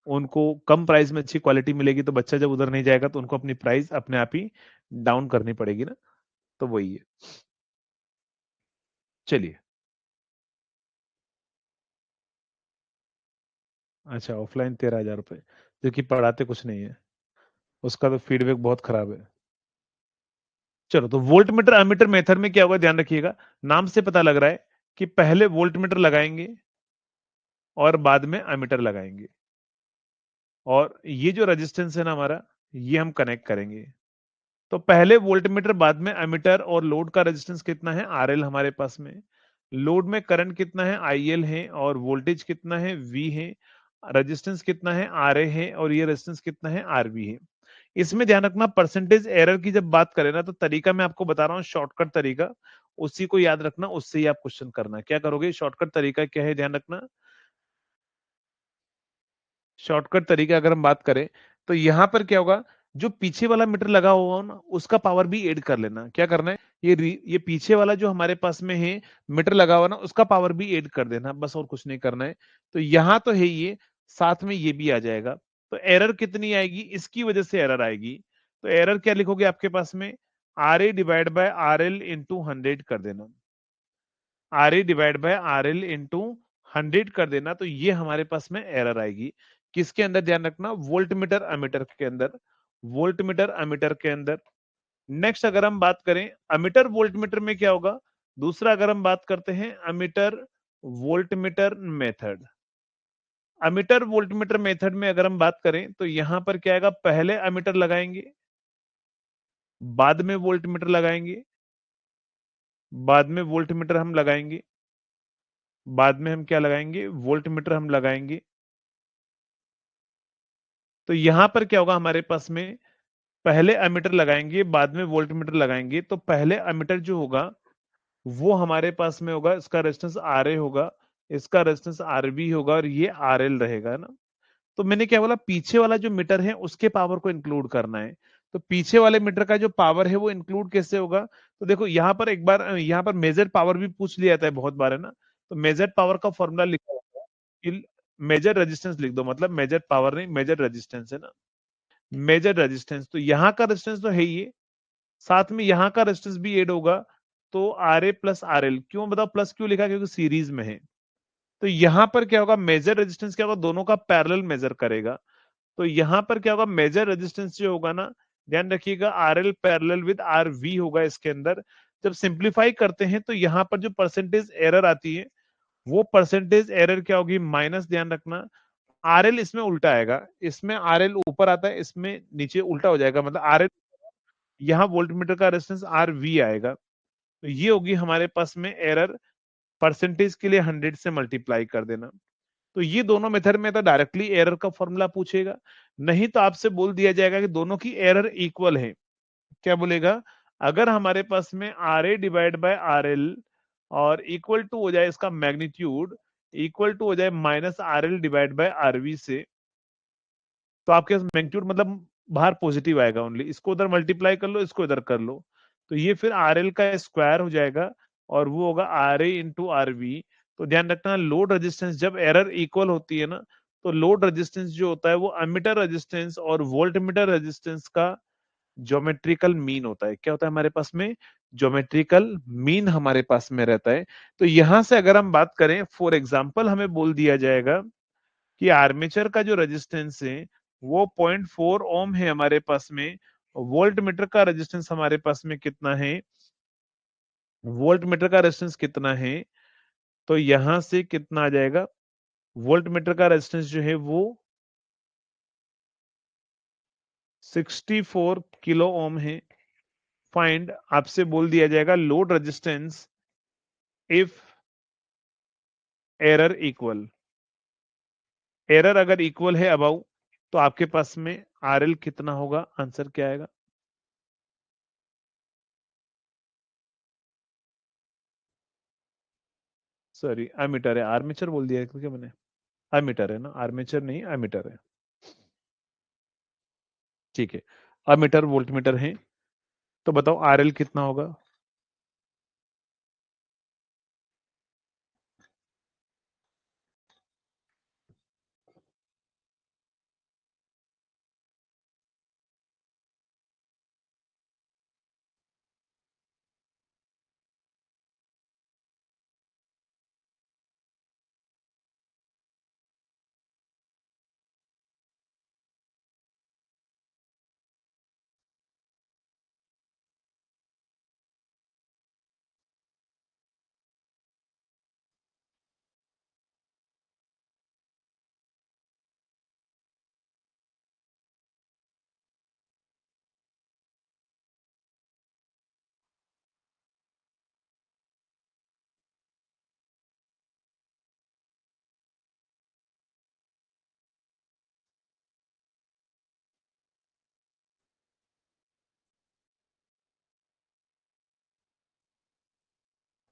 उनको कम प्राइस में अच्छी क्वालिटी मिलेगी तो बच्चा जब उधर नहीं जाएगा तो उनको अपनी प्राइस अपने आप ही डाउन करनी पड़ेगी ना, तो वही है। चलिए। अच्छा, ऑफलाइन 13,000 रुपए, जो कि पढ़ाते कुछ नहीं है, उसका तो फीडबैक बहुत खराब है। चलो, तो वोल्ट मीटर अमीटर मेथड में क्या होगा ध्यान रखिएगा। नाम से पता लग रहा है कि पहले वोल्ट मीटर लगाएंगे और बाद में अमीटर लगाएंगे, और ये जो रेजिस्टेंस है ना हमारा, ये हम कनेक्ट करेंगे। तो पहले वोल्टमीटर बाद में एमीटर, और लोड का रेजिस्टेंस कितना है, आरएल हमारे पास में, लोड में करंट कितना है, आईएल है, और वोल्टेज कितना है, वी है, रेजिस्टेंस कितना है, आर ए है, और ये रेजिस्टेंस कितना है, आरबी है। इसमें ध्यान रखना परसेंटेज एरर की जब बात करें ना, तो तरीका मैं आपको बता रहा हूँ शॉर्टकट तरीका, उसी को याद रखना, उससे ही आप क्वेश्चन करना। क्या करोगे, शॉर्टकट तरीका क्या है ध्यान रखना। शॉर्टकट तरीका अगर हम बात करें, तो यहां पर क्या होगा, जो पीछे वाला मीटर लगा हुआ हो ना उसका पावर भी ऐड कर लेना। क्या करना है, ये पीछे वाला जो हमारे पास में है मीटर लगा हुआ ना, उसका पावर भी ऐड कर देना, बस और कुछ नहीं करना है। तो यहां तो है ये, साथ में ये भी आ जाएगा। तो एरर कितनी आएगी, इसकी वजह से एरर आएगी। तो एरर क्या लिखोगे आपके पास में, R A divide by R L into 100 कर देना, R A divide by R L into 100 कर देना, तो ये हमारे पास में एरर आएगी। किसके अंदर ध्यान रखना, वोल्ट मीटर अमीटर के अंदर, वोल्ट मीटर अमीटर के अंदर। नेक्स्ट अगर हम बात करें अमीटर वोल्ट मीटर में क्या होगा, दूसरा अगर हम बात करते हैं ammeter volt meter method. Ammeter volt meter method में अगर हम बात करें तो यहां पर क्या आएगा, पहले अमीटर लगाएंगे, बाद में वोल्ट मीटर लगाएंगे, बाद में वोल्ट मीटर हम लगाएंगे, बाद में हम क्या लगाएंगे, वोल्ट मीटर हम लगाएंगे, तो यहां पर क्या होगा हमारे पास में, पहले एमीटर लगाएंगे बाद में वोल्टमीटर लगाएंगे। तो पहले एमीटर जो होगा वो हमारे पास में होगा, इसका रेजिस्टेंस आर ए होगा, इसका रेजिस्टेंस आर बी होगा और ये आर एल रहेगा ना। तो मैंने क्या बोला, पीछे वाला जो मीटर है उसके पावर को इंक्लूड करना है। तो पीछे वाले मीटर का जो पावर है वो इंक्लूड कैसे होगा, तो देखो यहाँ पर एक बार यहाँ पर मेजर पावर भी पूछ लिया जाता है बहुत बार, है ना। तो मेजर पावर का फॉर्मूला लिखा होगा कि मेजर रेजिस्टेंस लिख दो, मतलब मेजर पावर नहीं मेजर रेजिस्टेंस, है ना। मेजर रेजिस्टेंस, तो यहाँ का रेजिस्टेंस तो है ही है, साथ में यहाँ का रेजिस्टेंस भी ऐड होगा। तो R A plus R L, क्यों बताओ प्लस क्यों लिखा, क्योंकि सीरीज में है। तो यहां पर क्या होगा, मेजर रेजिस्टेंस क्या होगा, दोनों का पैरेलल मेजर करेगा। तो यहां पर क्या होगा, मेजर रेजिस्टेंस जो होगा ना, ध्यान रखिएगा R L parallel with R V होगा इसके अंदर। जब सिंप्लीफाई करते हैं तो यहाँ पर जो परसेंटेज एरर आती है वो परसेंटेज एरर क्या होगी, माइनस, ध्यान रखना। आर एल इसमें उल्टा आएगा, इसमें आर एल ऊपर आता है, इसमें नीचे उल्टा हो जाएगा, मतलब आर एल, यहाँ वोल्टमीटर का रेजिस्टेंस आर वी आएगा। तो ये होगी हमारे पास में एरर, परसेंटेज के लिए 100 से मल्टीप्लाई कर देना। तो ये दोनों मेथड में तो डायरेक्टली एरर का फॉर्मूला पूछेगा, नहीं तो आपसे बोल दिया जाएगा कि दोनों की एरर इक्वल है। क्या बोलेगा, अगर हमारे पास में R A divide by R L और इक्वल टू हो जाए इसका मैग्नीट्यूड, इक्वल टू हो जाए minus R L divide by RV से, तो आपके पास मैग्नीट्यूड मतलब बाहर पॉजिटिव आएगा ओनली, इसको उधर मल्टीप्लाई कर लो, इसको इधर कर लो, तो ये फिर आर एल का स्क्वायर हो जाएगा और वो होगा R A into R V. तो ध्यान रखना, लोड रेजिस्टेंस जब एरर इक्वल होती है ना, तो लोड रेजिस्टेंस जो होता है वो एमीटर रेजिस्टेंस और वोल्टमीटर रेजिस्टेंस का ज्योमेट्रिकल मीन होता है। क्या होता है हमारे पास में, ज्योमेट्रिकल मीन हमारे पास में रहता है। तो यहां से अगर हम बात करें, फॉर एग्जाम्पल हमें बोल दिया जाएगा कि आर्मेचर का जो रेजिस्टेंस है वो 0.4 ओम है हमारे पास में, वोल्ट मीटर का रेजिस्टेंस हमारे पास में कितना है, वोल्ट मीटर का रेजिस्टेंस कितना है, तो यहां से कितना आ जाएगा, वोल्ट मीटर का रेजिस्टेंस जो है वो 64 किलो ओम है। फाइंड, आपसे बोल दिया जाएगा load resistance if error equal, error अगर इक्वल है अबाउ, तो आपके पास में आरएल कितना होगा, आंसर क्या आएगा। सॉरी एमीटर है, आर्मेचर बोल दिया है क्या मैंने, एमीटर है ना, आर्मेचर नहीं एमीटर है। ठीक है, एमीटर वोल्टमीटर है। तो बताओ आरएल कितना होगा।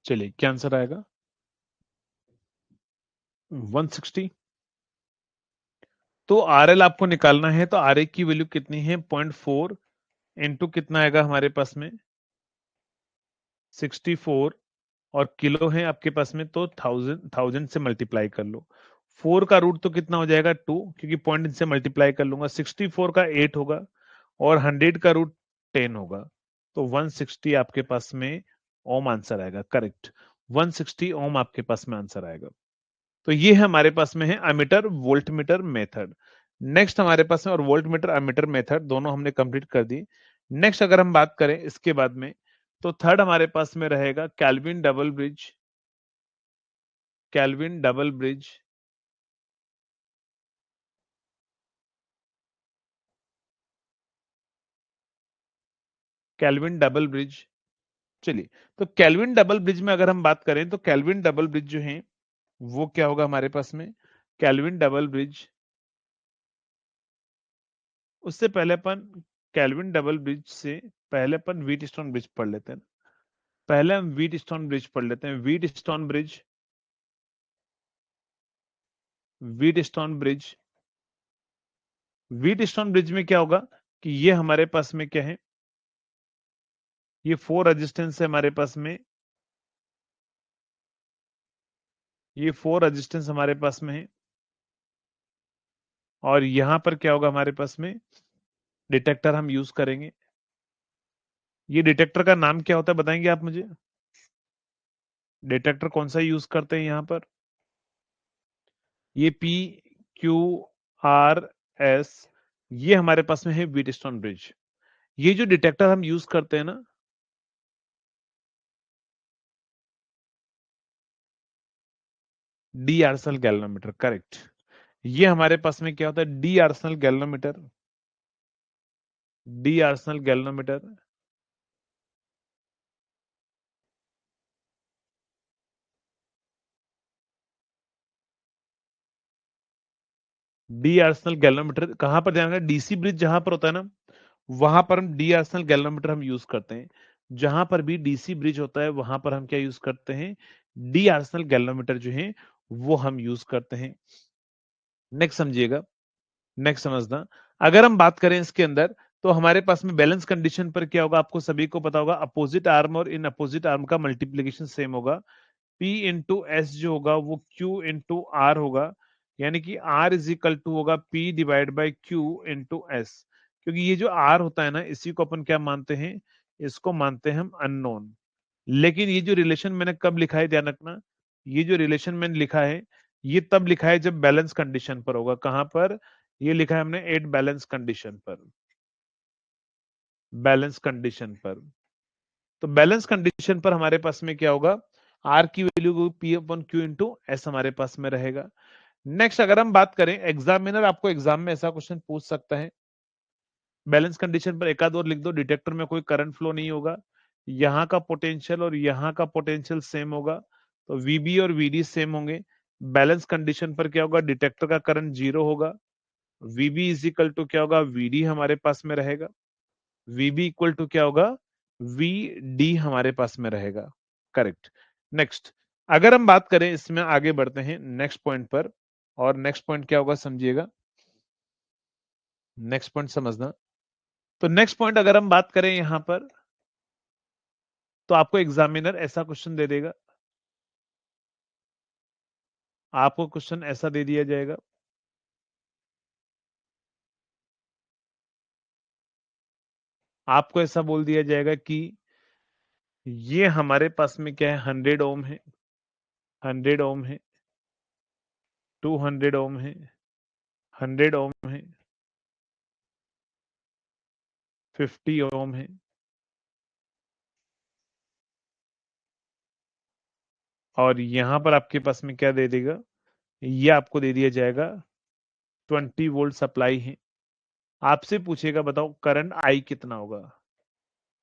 चलिए क्या आंसर आएगा, 160। तो आरएल आपको निकालना है, तो आर ए की वैल्यू कितनी है, 0.4 इंटू कितना आएगा हमारे पास में 64, और किलो है आपके पास में, तो 1000 से मल्टीप्लाई कर लो। 4 का रूट तो कितना हो जाएगा 2, क्योंकि पॉइंट से मल्टीप्लाई कर लूंगा, 64 का 8 होगा और 100 का रूट 10 होगा। तो 160 आपके पास में ओम आंसर आएगा, करेक्ट। 160 ओम आपके पास में आंसर आएगा। तो ये है हमारे पास में है अमीटर वोल्टमीटर मेथड। नेक्स्ट हमारे पास में, और वोल्टमीटर अमीटर मेथड दोनों हमने कंप्लीट कर दी। नेक्स्ट अगर हम बात करें इसके बाद में, तो थर्ड हमारे पास में रहेगा Kelvin double bridge, Kelvin double bridge, Kelvin double bridge. चलिए, तो कैल्विन डबल ब्रिज में अगर हम बात करें, तो कैल्विन डबल ब्रिज जो है वो क्या होगा हमारे पास में, कैल्विन डबल ब्रिज उससे पहले अपन केल्विन डबल ब्रिज से पहले अपन व्हीटस्टोन ब्रिज पढ़ लेते हैं। पहले हम व्हीटस्टोन ब्रिज पढ़ लेते हैं। Wheatstone bridge, Wheatstone bridge, Wheatstone bridge में क्या होगा कि ये हमारे पास में क्या है, ये 4 रेजिस्टेंस है हमारे पास में, ये 4 रेजिस्टेंस हमारे पास में है। और यहां पर क्या होगा हमारे पास में, डिटेक्टर हम यूज करेंगे। ये डिटेक्टर का नाम क्या होता है बताएंगे आप मुझे? डिटेक्टर कौन सा यूज करते हैं यहां पर? ये पी क्यू आर एस, ये हमारे पास में है व्हीटस्टोन ब्रिज। ये जो डिटेक्टर हम यूज करते हैं ना, डी आर्सनल गैल्वेनोमीटर, करेक्ट। ये हमारे पास में क्या होता है, D Arsenal galvanometer, D Arsenal galvanometer. D Arsenal galvanometer कहां पर ध्यान रखना, डीसी ब्रिज जहां पर होता है ना, वहां पर हम डी आर्सनल गैल्वेनोमीटर हम यूज करते हैं। जहां पर भी डीसी ब्रिज होता है वहां पर हम क्या यूज करते हैं, डी आर्सनल गैल्वेनोमीटर जो है वो हम यूज करते हैं। नेक्स्ट समझिएगा, नेक्स्ट समझना। अगर हम बात करें इसके अंदर, तो हमारे पास में बैलेंस कंडीशन पर क्या होगा, आपको सभी को पता होगा, अपोजिट आर्म और इन अपोजिट आर्म का मल्टीप्लीकेशन सेम होगा। P इंटू एस जो होगा वो Q इंटू आर होगा, यानी कि R इज इक्वल टू होगा P divide by Q into S. क्योंकि ये जो R होता है ना, इसी को अपन क्या मानते हैं, इसको मानते हैं हम अननोन। लेकिन ये जो रिलेशन मैंने कब लिखा है ध्यान रखना, ये जो रिलेशन मैंने लिखा है ये तब लिखा है जब बैलेंस कंडीशन पर होगा। कहां पर? ये लिखा है हमने एट बैलेंस कंडीशन पर, बैलेंस कंडीशन पर। तो बैलेंस कंडीशन पर हमारे पास में क्या होगा, आर की value P upon Q into S हमारे पास में रहेगा। नेक्स्ट अगर हम बात करें, एग्जामिनर आपको एग्जाम में ऐसा क्वेश्चन पूछ सकता है, बैलेंस कंडीशन पर एक आध और लिख दो, डिटेक्टर में कोई करंट फ्लो नहीं होगा, यहाँ का पोटेंशियल और यहाँ का पोटेंशियल सेम होगा, तो वीबी और वीडी सेम होंगे। बैलेंस कंडीशन पर क्या होगा, डिटेक्टर का करंट जीरो होगा। वीबी इज इक्वल टू क्या होगा, वीडी हमारे पास में रहेगा। वीबी इक्वल टू क्या होगा, वी डी हमारे पास में रहेगा, करेक्ट। नेक्स्ट अगर हम बात करें, इसमें आगे बढ़ते हैं नेक्स्ट पॉइंट पर, और नेक्स्ट पॉइंट क्या होगा समझिएगा, नेक्स्ट पॉइंट समझना। तो नेक्स्ट पॉइंट अगर हम बात करें यहां पर, तो आपको एग्जामिनर ऐसा क्वेश्चन दे देगा, आपको क्वेश्चन ऐसा दे दिया जाएगा, आपको ऐसा बोल दिया जाएगा कि ये हमारे पास में क्या है, 100 ओम है, 100 ओम है, 200 ओम है, 100 ओम है, 50 ओम है, और यहां पर आपके पास में क्या दे देगा, ये आपको दे दिया जाएगा 20 वोल्ट सप्लाई है। आपसे पूछेगा बताओ करंट आई कितना होगा।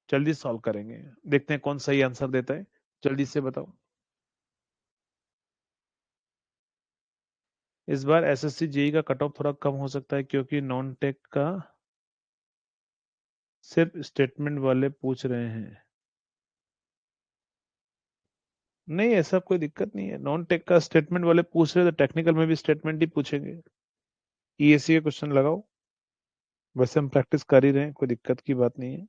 जल्दी सॉल्व करेंगे, देखते हैं कौन सही आंसर देता है, जल्दी से बताओ। इस बार एसएससी जेई का कट ऑफ थोड़ा कम हो सकता है, क्योंकि नॉन टेक का सिर्फ स्टेटमेंट वाले पूछ रहे हैं। नहीं, ऐसा कोई दिक्कत नहीं है, नॉन टेक का स्टेटमेंट वाले पूछ रहे तो टेक्निकल में भी स्टेटमेंट ही पूछेंगे। ईएससी के क्वेश्चन लगाओ, वैसे हम प्रैक्टिस कर ही रहे हैं, कोई दिक्कत की बात नहीं है।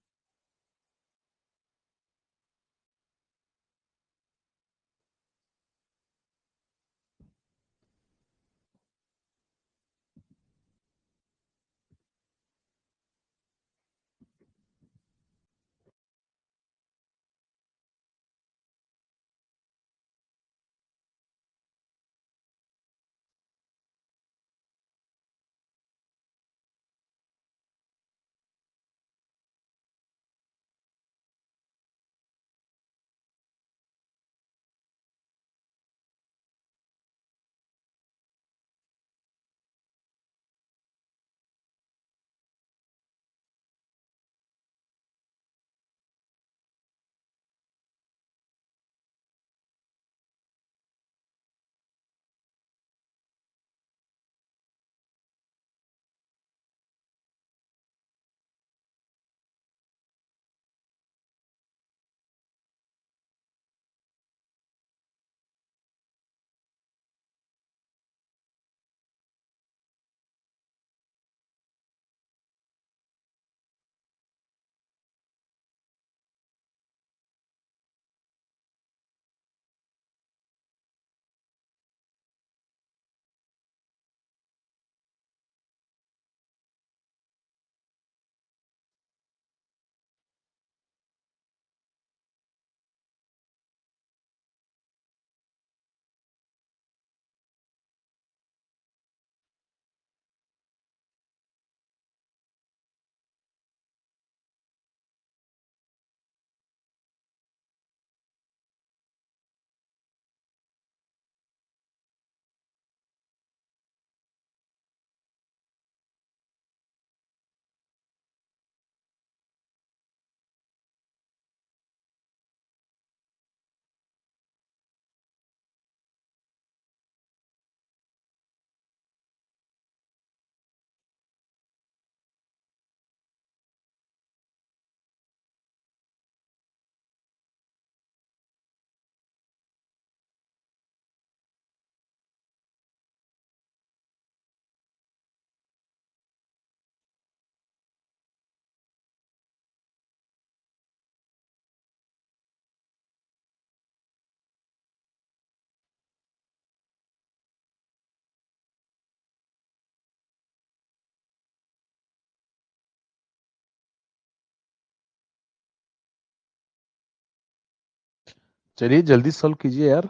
चलिए जल्दी सॉल्व कीजिए यार,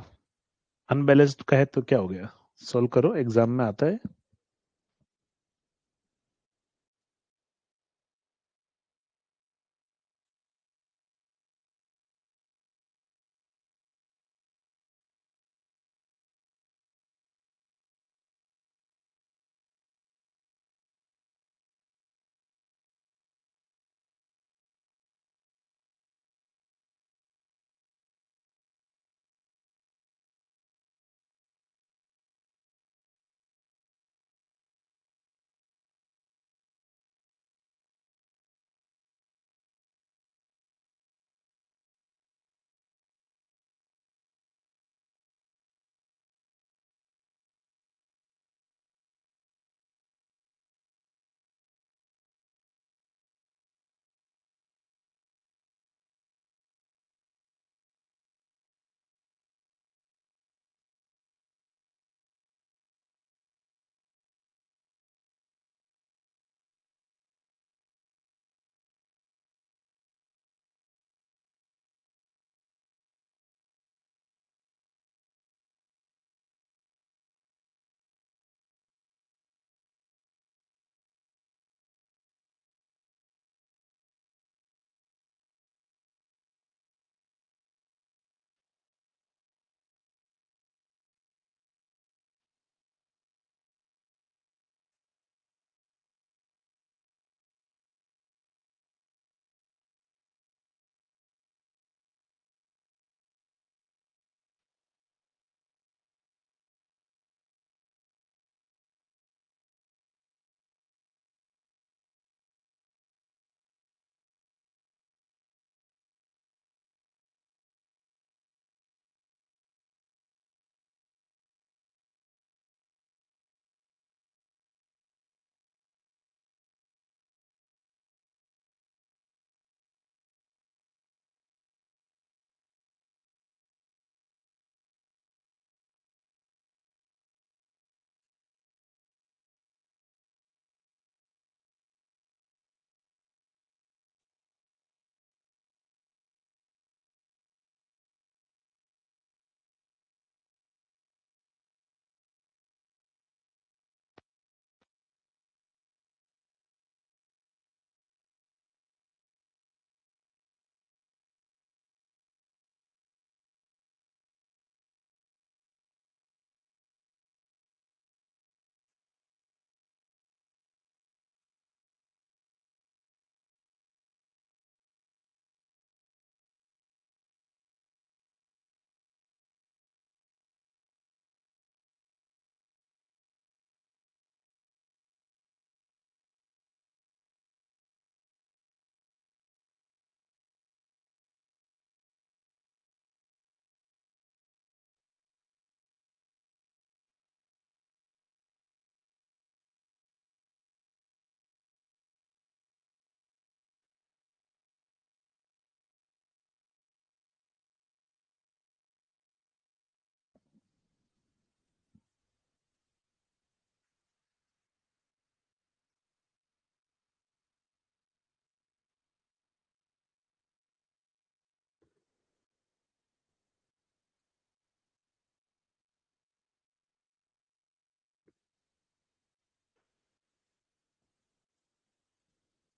अनबैलेंस्ड का है तो क्या हो गया, सॉल्व करो, एग्जाम में आता है।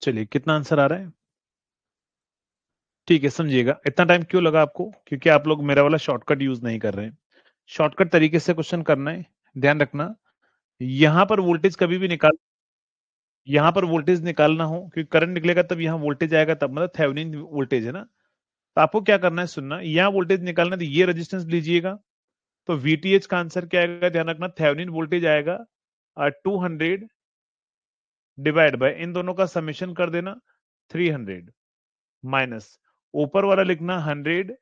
चलिए कितना आंसर आ रहा है, ठीक है समझिएगा। इतना टाइम क्यों लगा आपको, क्योंकि आप लोग मेरा वाला शॉर्टकट यूज नहीं कर रहे हैं। शॉर्टकट तरीके से क्वेश्चन करना है, ध्यान रखना। यहां पर वोल्टेज कभी भी निकाल, यहां पर वोल्टेज निकालना हो, क्योंकि करंट निकलेगा तब यहाँ वोल्टेज आएगा, तब मतलब थेवेनिन वोल्टेज है ना। तो आपको क्या करना है, सुनना, यहाँ वोल्टेज निकालना है तो ये रेजिस्टेंस लीजिएगा। तो वीटीएच का आंसर क्या आएगा, ध्यान रखना, थेवेनिन वोल्टेज आएगा 200 डिवाइड बाय इन दोनों का समेशन कर देना 300, माइनस ऊपर वाला लिखना 100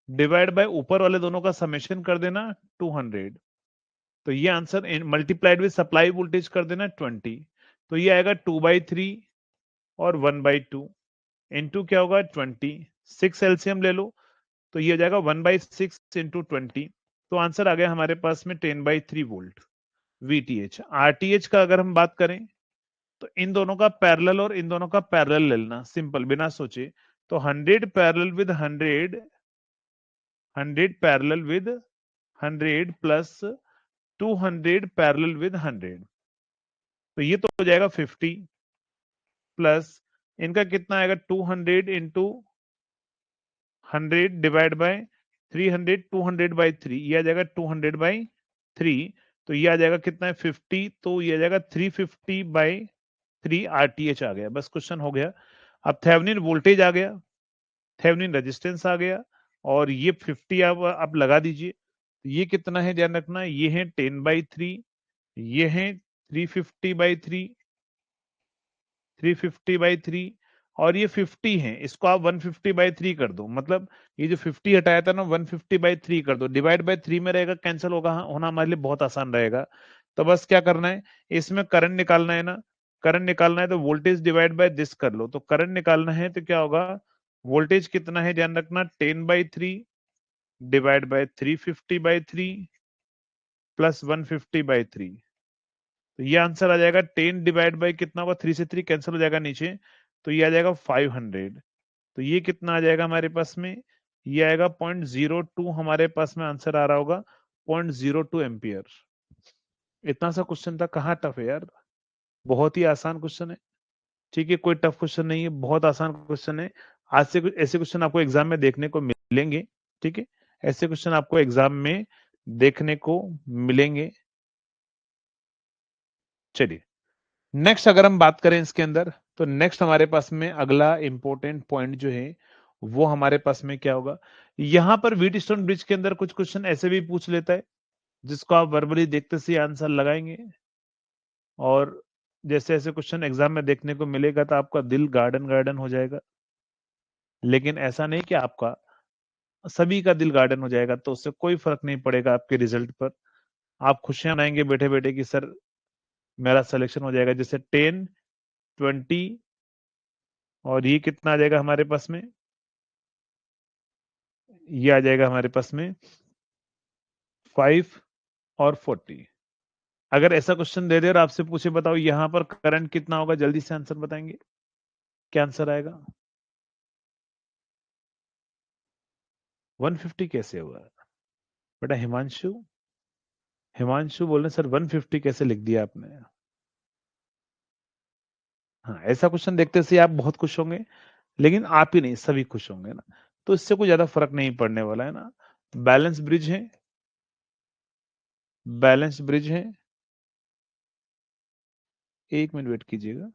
डिवाइड बाय ऊपर वाले दोनों का समेशन कर देना 200। तो ये answer multiplied with supply voltage कर देना 20। तो ये आएगा 2/3 और 1/2 इंटू क्या होगा 20, 6 एलसीएम ले लो, तो ये हो जाएगा 1/6 इंटू 20। तो आंसर आ गया हमारे पास में 10/3 वोल्ट वीटीएच। आरटीएच का अगर हम बात करें तो इन दोनों का पैरेलल और इन दोनों का पैरेलल ले लेना, सिंपल बिना सोचे। तो 100 parallel with 100 100 parallel with 100 plus 200 parallel with 100, तो ये तो हो जाएगा 50 प्लस इनका कितना आएगा 200 इंटू 100 डिवाइड बाय 300, 200 बाई 3, ये आ जाएगा 200 बाई 3, तो ये आ जाएगा कितना है 50, तो ये आ जाएगा 350 बाई 3 आरटीएच आ गया। बस क्वेश्चन हो गया। अब थेवेनिन वोल्टेज आ गया, थेवेनिन रेजिस्टेंस आ गया, और ये 50 आप लगा दीजिए। ये कितना है ध्यान रखना, ये है 10/3, ये है 350/3, 350/3, और ये 50 है, इसको आप 150/3 कर दो, मतलब ये जो 50 हटाया था ना 150/3 कर दो, डिवाइड बाय 3 में रहेगा, कैंसिल होगा, होना हमारे लिए बहुत आसान रहेगा। तो बस क्या करना है, इसमें करंट निकालना है ना, करंट निकालना है तो वोल्टेज डिवाइड बाय दिस कर लो, तो करंट निकालना है तो क्या होगा, वोल्टेज कितना है ध्यान रखना 10/3 डिवाइड बाय 350/3 प्लस 150/3, तो ये आंसर आ जाएगा 10 डिवाइड बाय कितना होगा, 3 से 3 कैंसिल हो जाएगा नीचे, तो ये आ जाएगा 500। तो ये कितना आ जाएगा हमारे पास में, ये आएगा 0.02, हमारे पास में आंसर आ रहा होगा 0.02 एम्पियर। इतना सा क्वेश्चन था, कहाँ टफ है यार, बहुत ही आसान क्वेश्चन है। ठीक है, कोई टफ क्वेश्चन नहीं है, बहुत आसान क्वेश्चन है। आज से कुछ ऐसे क्वेश्चन आपको एग्जाम में देखने को मिलेंगे। ठीक है, ऐसे क्वेश्चन आपको एग्जाम में देखने को मिलेंगे। चलिए नेक्स्ट अगर हम बात करें इसके अंदर, तो नेक्स्ट हमारे पास में अगला इंपॉर्टेंट पॉइंट जो है वो हमारे पास में क्या होगा, यहां पर व्हीटस्टोन ब्रिज के अंदर कुछ क्वेश्चन ऐसे भी पूछ लेता है जिसको आप वर्बली देखते से आंसर लगाएंगे, और जैसे ऐसे क्वेश्चन एग्जाम में देखने को मिलेगा तो आपका दिल गार्डन गार्डन हो जाएगा। लेकिन ऐसा नहीं कि आपका सभी का दिल गार्डन हो जाएगा, तो उससे कोई फर्क नहीं पड़ेगा आपके रिजल्ट पर। आप खुशियां मनाएंगे बैठे बैठे कि सर मेरा सिलेक्शन हो जाएगा, जैसे 10, 20, और ये कितना आ जाएगा हमारे पास में, ये आ जाएगा हमारे पास में 5 और 40। अगर ऐसा क्वेश्चन दे दे और आपसे पूछे बताओ यहां पर करंट कितना होगा, जल्दी से आंसर बताएंगे, क्या आंसर आएगा? 150 कैसे होगा बेटा? हिमांशु, हिमांशु बोल रहे सर 150 कैसे लिख दिया आपने? हाँ, ऐसा क्वेश्चन देखते से आप बहुत खुश होंगे, लेकिन आप ही नहीं सभी खुश होंगे ना, तो इससे कोई ज्यादा फर्क नहीं पड़ने वाला है ना। बैलेंस ब्रिज है, बैलेंस ब्रिज है, 1 मिनट वेट कीजिएगा।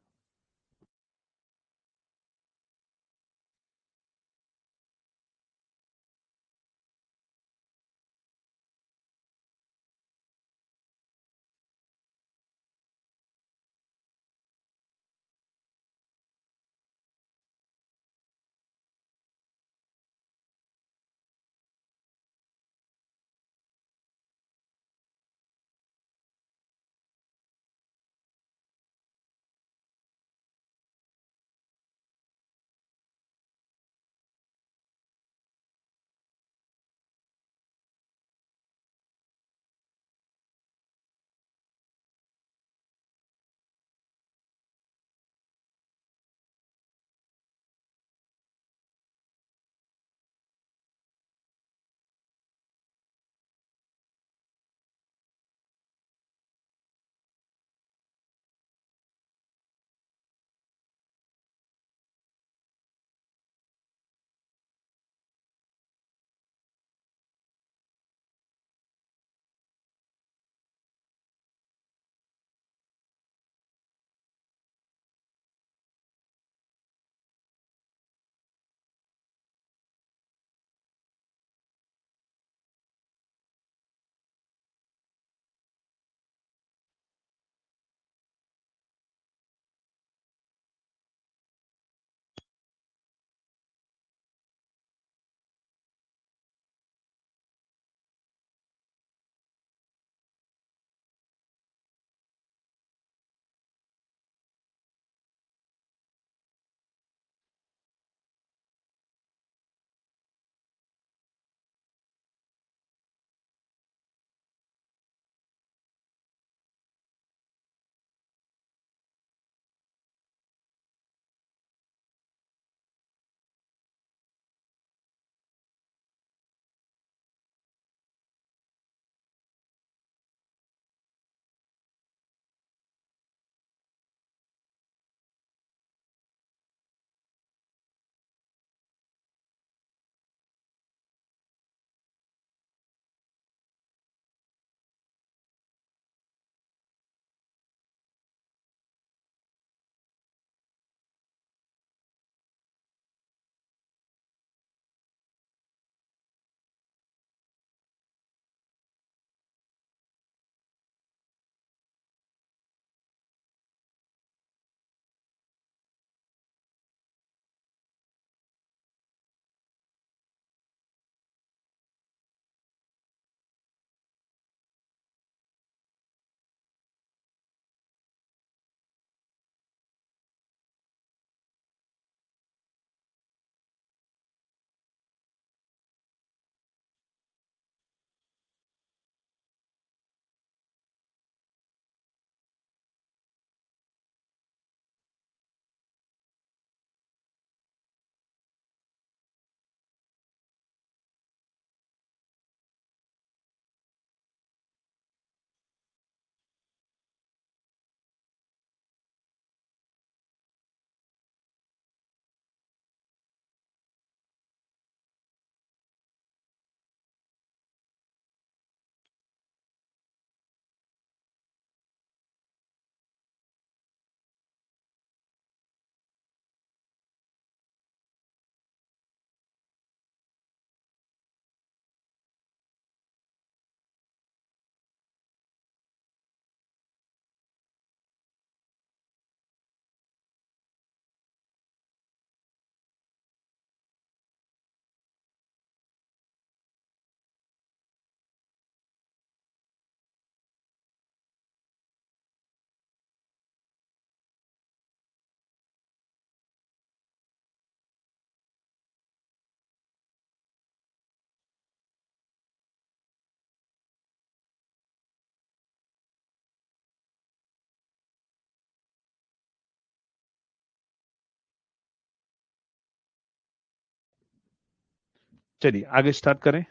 चलिए आगे स्टार्ट करें।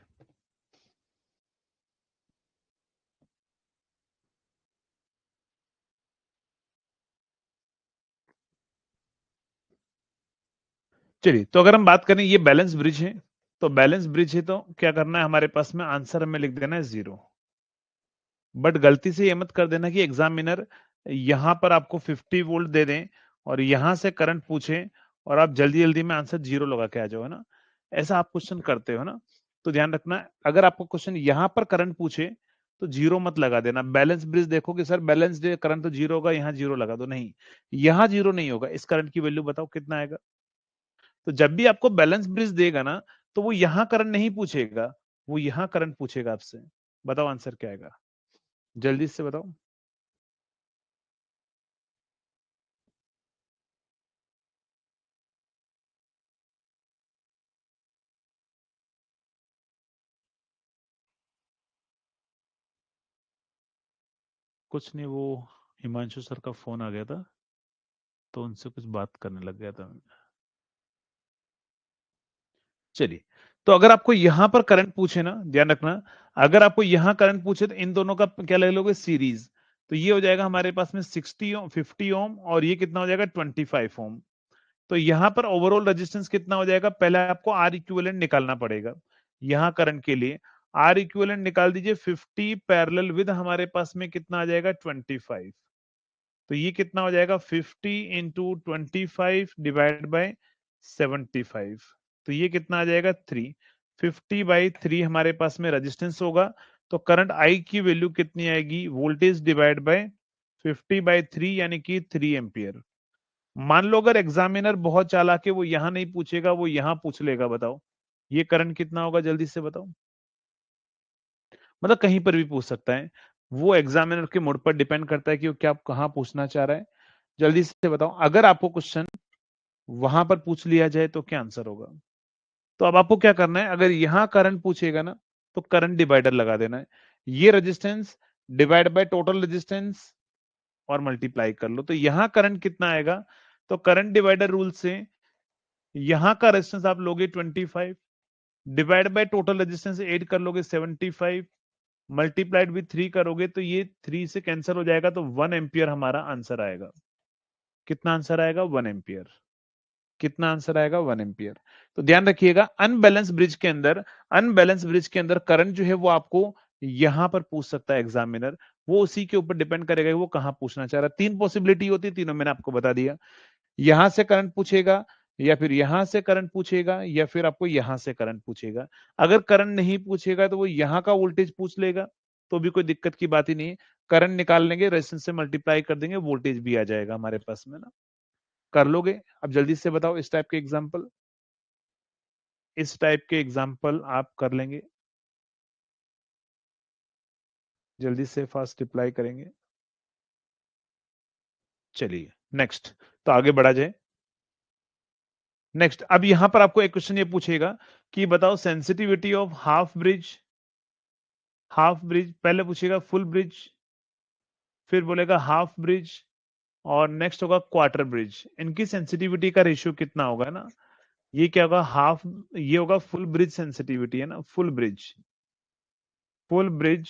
चलिए, तो अगर हम बात करें ये बैलेंस ब्रिज है, तो बैलेंस ब्रिज है तो क्या करना है हमारे पास में, आंसर हमें लिख देना है 0। बट गलती से ये मत कर देना कि एग्जामिनर यहां पर आपको 50 वोल्ट दे दें और यहां से करंट पूछे और आप जल्दी जल्दी में आंसर 0 लगा के आ जाओ, है ना। ऐसा आप क्वेश्चन करते हो ना, तो ध्यान रखना, अगर आपको क्वेश्चन यहां पर करंट पूछे तो 0 मत लगा देना। बैलेंस ब्रिज देखो कि सर बैलेंस करंट तो 0 होगा, यहाँ 0 लगा दो, नहीं, यहाँ 0 नहीं होगा। इस करंट की वैल्यू बताओ कितना आएगा। तो जब भी आपको बैलेंस ब्रिज देगा ना, तो वो यहां करंट नहीं पूछेगा, वो यहां करंट पूछेगा आपसे। बताओ आंसर क्या आएगा, जल्दी से बताओ। कुछ नहीं, वो हिमांशु सर का फोन आ गया था, तो उनसे कुछ बात करने लग गया था मैं। चलिए, तो अगर आपको यहां पर करंट पूछे ना, ध्यान रखना, अगर आपको यहां करंट पूछे तो इन दोनों का क्या ले लोगे, सीरीज। तो ये हो जाएगा हमारे पास में 60 ओम, 50 ओम, और ये कितना हो जाएगा 25 ओम। तो यहां पर ओवरऑल रेजिस्टेंस कितना हो जाएगा, पहले आपको आर इक्विवेलेंट निकालना पड़ेगा। यहां करंट के लिए आर इक्विवेलेंट निकाल दीजिए, 50 पैरेलल विद हमारे पास में कितना आ जाएगा 25। तो ये कितना हो जाएगा 50 इंटू 25 डिवाइड बाई 75। तो ये कितना आ जाएगा 3। 50/3 हमारे पास में रेजिस्टेंस होगा, तो करंट आई की वैल्यू कितनी आएगी, वोल्टेज डिवाइड बाय 50/3 यानी कि 3 एम्पियर। मान लो अगर एग्जामिनर बहुत चालाक है, वो यहां नहीं पूछेगा, वो यहां पूछ लेगा, बताओ ये करंट कितना होगा, जल्दी से बताओ। मतलब कहीं पर भी पूछ सकता है, वो एग्जामिनर के मूड पर डिपेंड करता है कि वो क्या कहां पूछना चाह रहा है। जल्दी से बताओ, अगर आपको क्वेश्चन वहां पर पूछ लिया जाए तो क्या आंसर होगा। तो अब आपको क्या करना है, अगर यहां करंट पूछेगा ना, तो करंट डिवाइडर लगा देना है। ये resistance divide by total resistance और मल्टीप्लाई कर लो, तो यहां करंट कितना आएगा। तो करंट डिवाइडर रूल से यहां का रेजिस्टेंस आप लोगे 25, डिवाइड बाय टोटल रेजिस्टेंस 8 कर लोगे 75, मल्टीप्लाइड विथ 3 करोगे तो ये 3 से कैंसिल हो जाएगा, तो 1 एम्पियर हमारा आंसर आएगा। कितना आंसर आएगा, 1 एम्पियर। कितना आंसर आएगा, 1 एम्पियर। तो ध्यान रखिएगा, अनबैलेंस ब्रिज के अंदर, अनबैलेंस ब्रिज के अंदर करंट जो है वो आपको यहां पर पूछ सकता है एग्जामिनर। वो उसी के ऊपर डिपेंड करेगा कि वो कहां पूछना चाह रहा है। 3 पॉसिबिलिटी होती है, तीनों मैंने आपको बता दिया। यहां से करंट पूछेगा, या फिर यहां से करंट पूछेगा, या फिर आपको यहां से करंट पूछेगा। अगर करंट नहीं पूछेगा तो वो यहां का वोल्टेज पूछ लेगा, तो भी कोई दिक्कत की बात ही नहीं है। करंट निकाल लेंगे, रेजिस्टेंस से मल्टीप्लाई कर देंगे, वोल्टेज भी आ जाएगा हमारे पास में ना। कर लोगे। अब जल्दी से बताओ, इस टाइप के एग्जाम्पल, इस टाइप के एग्जाम्पल आप कर लेंगे, जल्दी से फास्ट रिप्लाई करेंगे। चलिए नेक्स्ट, तो आगे बढ़ा जाए। नेक्स्ट, अब यहां पर आपको एक क्वेश्चन ये पूछेगा कि बताओ sensitivity of half bridge, half bridge पहले पूछेगा, फुल ब्रिज, फिर बोलेगा हाफ ब्रिज, और नेक्स्ट होगा क्वार्टर ब्रिज। इनकी सेंसिटिविटी का रेशियो कितना होगा ना। ये क्या होगा, हाफ, ये होगा फुल ब्रिज सेंसिटिविटी, है ना, full bridge, full bridge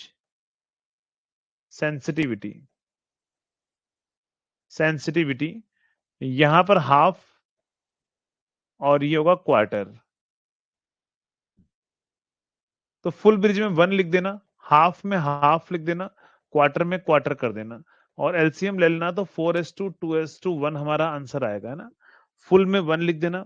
sensitivity, sensitivity यहां पर हाफ, और ये होगा क्वार्टर। तो फुल ब्रिज में 1 लिख देना, हाफ में हाफ लिख देना, क्वार्टर में क्वार्टर कर देना, और एलसीएम ले लेना, तो 4:2:1 हमारा आंसर आएगा, है ना। फुल में 1 लिख देना,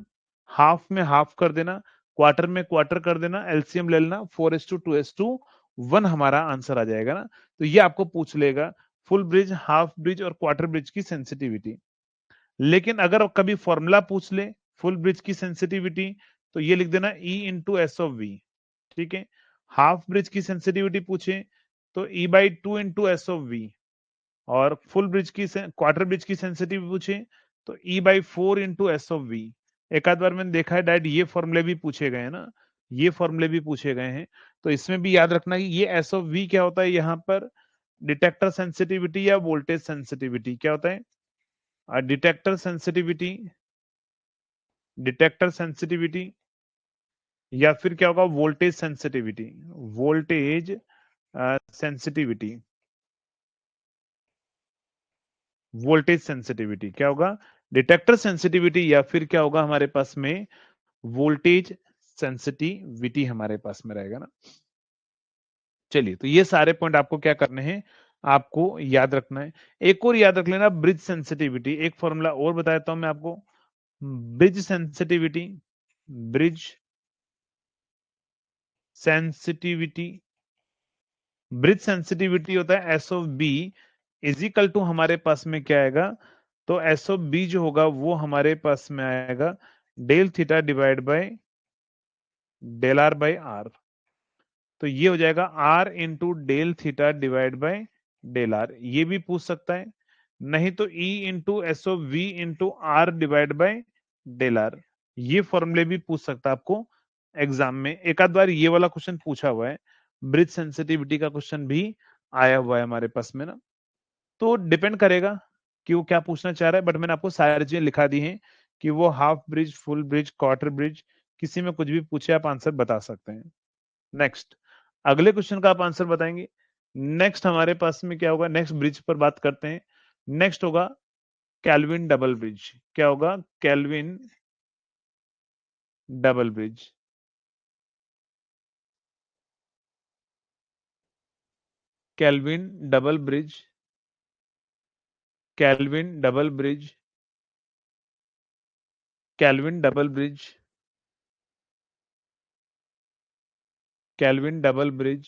हाफ में हाफ कर देना, क्वार्टर में क्वार्टर कर देना, एलसीएम ले लेना, 4:2:1 हमारा आंसर आ जाएगा ना। तो ये आपको पूछ लेगा फुल ब्रिज, हाफ ब्रिज और क्वार्टर ब्रिज की सेंसिटिविटी। लेकिन अगर कभी फॉर्मूला पूछ ले फुल ब्रिज की सेंसिटिविटी, तो ये लिख देना E/S/V। ठीक है, हाफ ब्रिज की सेंसिटिविटी पूछे तो E/2 और फुल ब्रिज की, क्वार्टर ब्रिज की सेंसिटिविटी पूछे तो E/4 एक आध बार मैंने देखा है डैड, ये फॉर्मूले भी पूछे गए हैं ना, ये फॉर्मूले भी पूछे गए हैं। तो इसमें भी याद रखना कि ये S/V क्या होता है, यहाँ पर डिटेक्टर सेंसिटिविटी या वोल्टेज सेंसिटिविटी क्या होता है, डिटेक्टर सेंसिटिविटी, डिटेक्टर सेंसिटिविटी या फिर क्या होगा voltage sensitivity, voltage sensitivity, voltage sensitivity क्या होगा डिटेक्टर सेंसिटिविटी, या फिर क्या होगा हमारे पास में वोल्टेज सेंसिटिविटी हमारे पास में रहेगा ना। चलिए, तो ये सारे पॉइंट आपको क्या करने हैं, आपको याद रखना है। एक और याद रख लेना ब्रिज सेंसिटिविटी, एक फॉर्मूला और बता देता हूं मैं आपको। Bridge sensitivity, bridge sensitivity, bridge sensitivity होता है S of B is equal to हमारे पास में क्या आएगा, तो एस ऑफ बी जो होगा वो हमारे पास में आएगा del theta divide by del R by R. तो ये हो जाएगा R into del theta divide by del R, ये भी पूछ सकता है। नहीं तो E into S O V into R divide by del R, ये फॉर्मूले भी पूछ सकता है आपको एग्जाम में। एक आध बार ये वाला क्वेश्चन पूछा हुआ है, ब्रिज सेंसिटिविटी का क्वेश्चन भी आया हुआ है हमारे पास में ना। तो डिपेंड करेगा कि वो क्या पूछना चाह रहा है, बट मैंने आपको सारी चीजें लिखा दी हैं कि वो half bridge, full bridge, quarter bridge, किसी में कुछ भी पूछे आप आंसर बता सकते हैं। नेक्स्ट, अगले क्वेश्चन का आप आंसर बताएंगे। नेक्स्ट हमारे पास में क्या होगा, नेक्स्ट ब्रिज पर बात करते हैं। नेक्स्ट होगा कैल्विन डबल ब्रिज। क्या होगा Kelvin double bridge, Kelvin double bridge, Kelvin double bridge, Kelvin double bridge, Kelvin double bridge.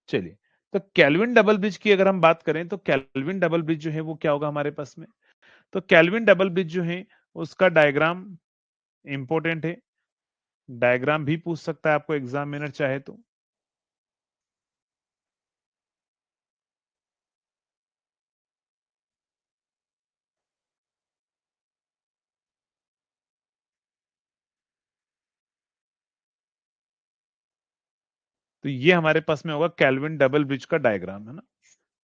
चलिए, तो कैल्विन डबल ब्रिज की अगर हम बात करें तो कैल्विन डबल ब्रिज जो है वो क्या होगा हमारे पास में, तो कैल्विन डबल ब्रिज जो है उसका डायग्राम इंपॉर्टेंट है, डायग्राम भी पूछ सकता है आपको एग्जामिनर चाहे तो। तो ये हमारे पास में होगा कैल्विन डबल ब्रिज का डायग्राम है ना।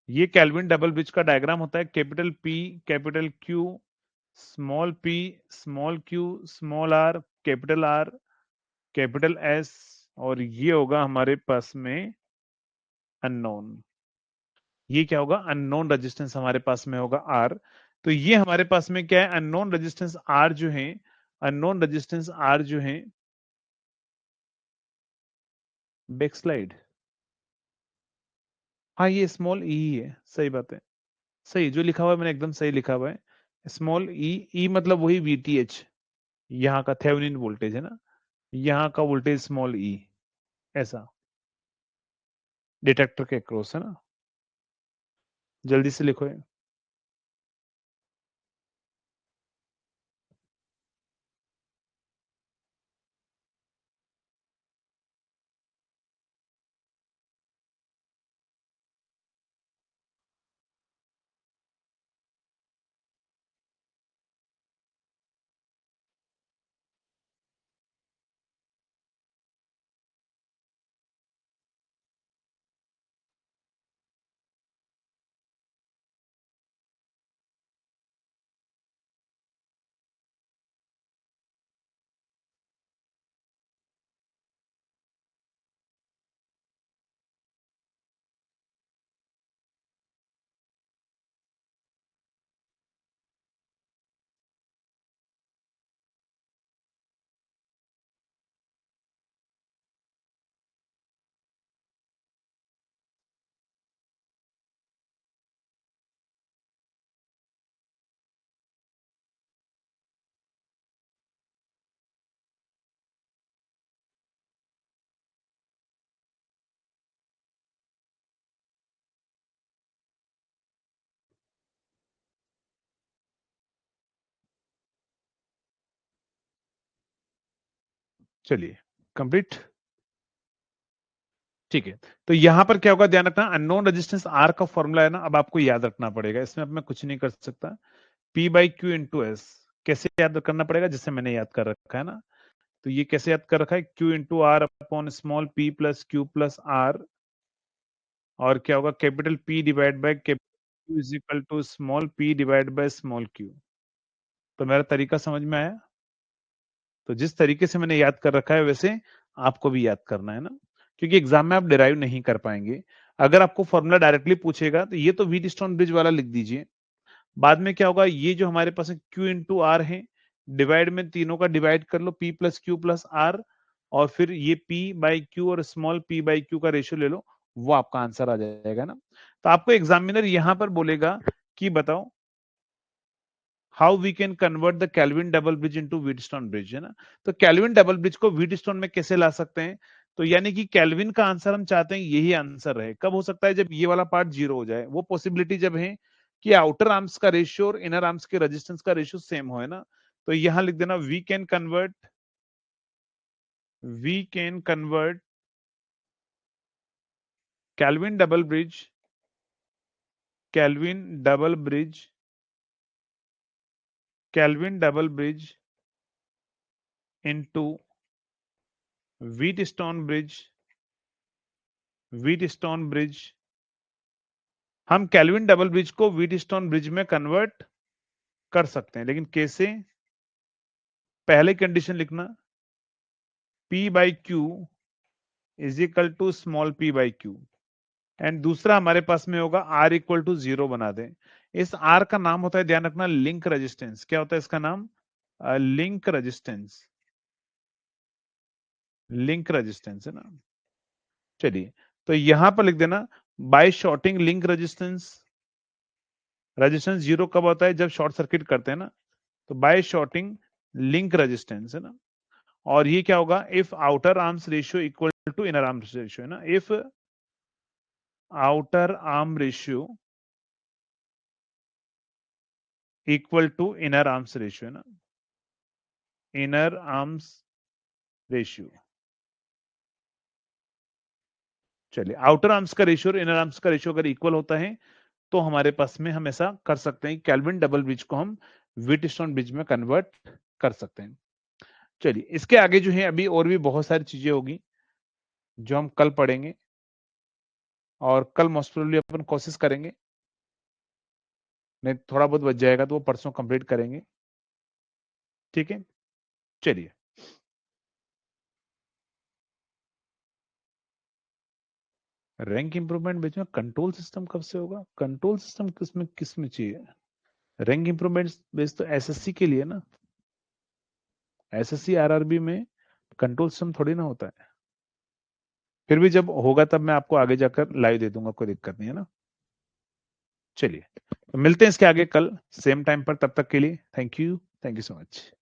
ये कैल्विन डबल ब्रिज का डायग्राम होता है capital P, capital Q, small P, small Q, small R, capital R, capital S, और ये होगा हमारे पास में अननोन। ये क्या होगा अननोन रेजिस्टेंस हमारे पास में होगा आर। तो ये हमारे पास में क्या है अननोन रेजिस्टेंस आर जो है, अननोन रेजिस्टेंस आर जो है, बैक स्लाइड, हाँ ये स्मॉल ई है, सही बात है। सही जो लिखा हुआ है मैंने एकदम सही लिखा हुआ है, स्मॉल ई, ई मतलब वही वीटीएच, यहाँ का थेवेनिन वोल्टेज है ना, यहाँ का वोल्टेज स्मॉल ई, ऐसा डिटेक्टर के क्रॉस है ना। जल्दी से लिखो ये। चलिए कंप्लीट। ठीक है, तो यहां पर क्या होगा ध्यान रखना, अननोन रेजिस्टेंस आर का फॉर्मूला है ना, अब आपको याद रखना पड़ेगा, इसमें अब मैं कुछ नहीं कर सकता। P by Q into S, कैसे याद करना पड़ेगा, जिससे मैंने याद कर रखा है ना। तो ये कैसे याद कर रखा है, Q into R upon small P plus Q plus R, और क्या होगा capital P divide by capital Q is equal to small P divide by small Q. तो मेरा तरीका समझ में आया। तो जिस तरीके से मैंने याद कर रखा है वैसे आपको भी याद करना है ना, क्योंकि एग्जाम में आप डिराइव नहीं कर पाएंगे। अगर आपको फॉर्मूला डायरेक्टली पूछेगा तो ये तो व्हीटस्टोन ब्रिज वाला लिख दीजिए। बाद में क्या होगा, ये जो हमारे पास Q इंटू आर है, डिवाइड में तीनों का डिवाइड कर लो, P plus Q plus R, और फिर ये P बाई क्यू और स्मॉल p बाई क्यू का रेशियो ले लो, वो आपका आंसर आ जाएगा ना। तो आपको एग्जामिनर यहां पर बोलेगा कि बताओ how we can convert the Kelvin double bridge into Wheatstone bridge, है ना। तो कैल्विन डबल ब्रिज को व्हीटस्टोन में कैसे ला सकते हैं, तो यानी कि कैल्विन का आंसर हम चाहते हैं यही आंसर रहे। कब हो सकता है, जब ये वाला पार्ट जीरो हो जाए, वो पॉसिबिलिटी जब है कि आउटर आर्म्स का रेशियो और इनर आर्म्स के रेजिस्टेंस का रेशियो सेम हो, है ना। तो यहां लिख देना we can convert Kelvin double bridge Kelvin double bridge Kelvin double bridge into Wheatstone bridge. हम कैल्विन डबल ब्रिज को व्हीटस्टोन ब्रिज में कन्वर्ट कर सकते हैं, लेकिन कैसे? पहले कंडीशन लिखना, P by Q is equal to small p by Q, and दूसरा हमारे पास में होगा R इक्वल टू 0 बना दें। इस R का नाम होता है, ध्यान रखना, लिंक रेजिस्टेंस। क्या होता है इसका नाम? Link resistance. लिंक रेजिस्टेंस है ना। चलिए, तो यहां पर लिख देना by shorting link resistance. Resistance zero कब होता है? जब शॉर्ट सर्किट करते हैं ना। तो बाय शॉर्टिंग लिंक रेजिस्टेंस, है ना। और ये क्या होगा? If outer arms ratio equal to inner arms ratio, है ना। If outer arm ratio equal to inner arms ratio, है ना। Inner arms ratio. चलिए, आउटर आर्म्स का रेशियो और इनर आर्म्स का रेशियो अगर इक्वल होता है तो हमारे पास में हम ऐसा कर सकते हैं, कैल्विन डबल ब्रिज को हम व्हीटस्टोन ब्रिज में कन्वर्ट कर सकते हैं। चलिए, इसके आगे जो है अभी और भी बहुत सारी चीजें होगी जो हम कल पढ़ेंगे, और कल मोस्ट प्रोबेबली अपन कोशिश करेंगे, नहीं थोड़ा बहुत बच जाएगा तो वो परसों कंप्लीट करेंगे। ठीक है, चलिए। रैंक इंप्रूवमेंट बीच में कंट्रोल सिस्टम कब से होगा? कंट्रोल सिस्टम किसमें चाहिए? रैंक इंप्रूवमेंट बेस तो एसएससी के लिए ना। एसएससी आरआरबी में कंट्रोल सिस्टम थोड़ी ना होता है। फिर भी जब होगा तब मैं आपको आगे जाकर लाइव दे दूंगा, कोई दिक्कत नहीं है ना। चलिए, तो मिलते हैं इसके आगे कल सेम टाइम पर, तब तक के लिए थैंक यू सो मच।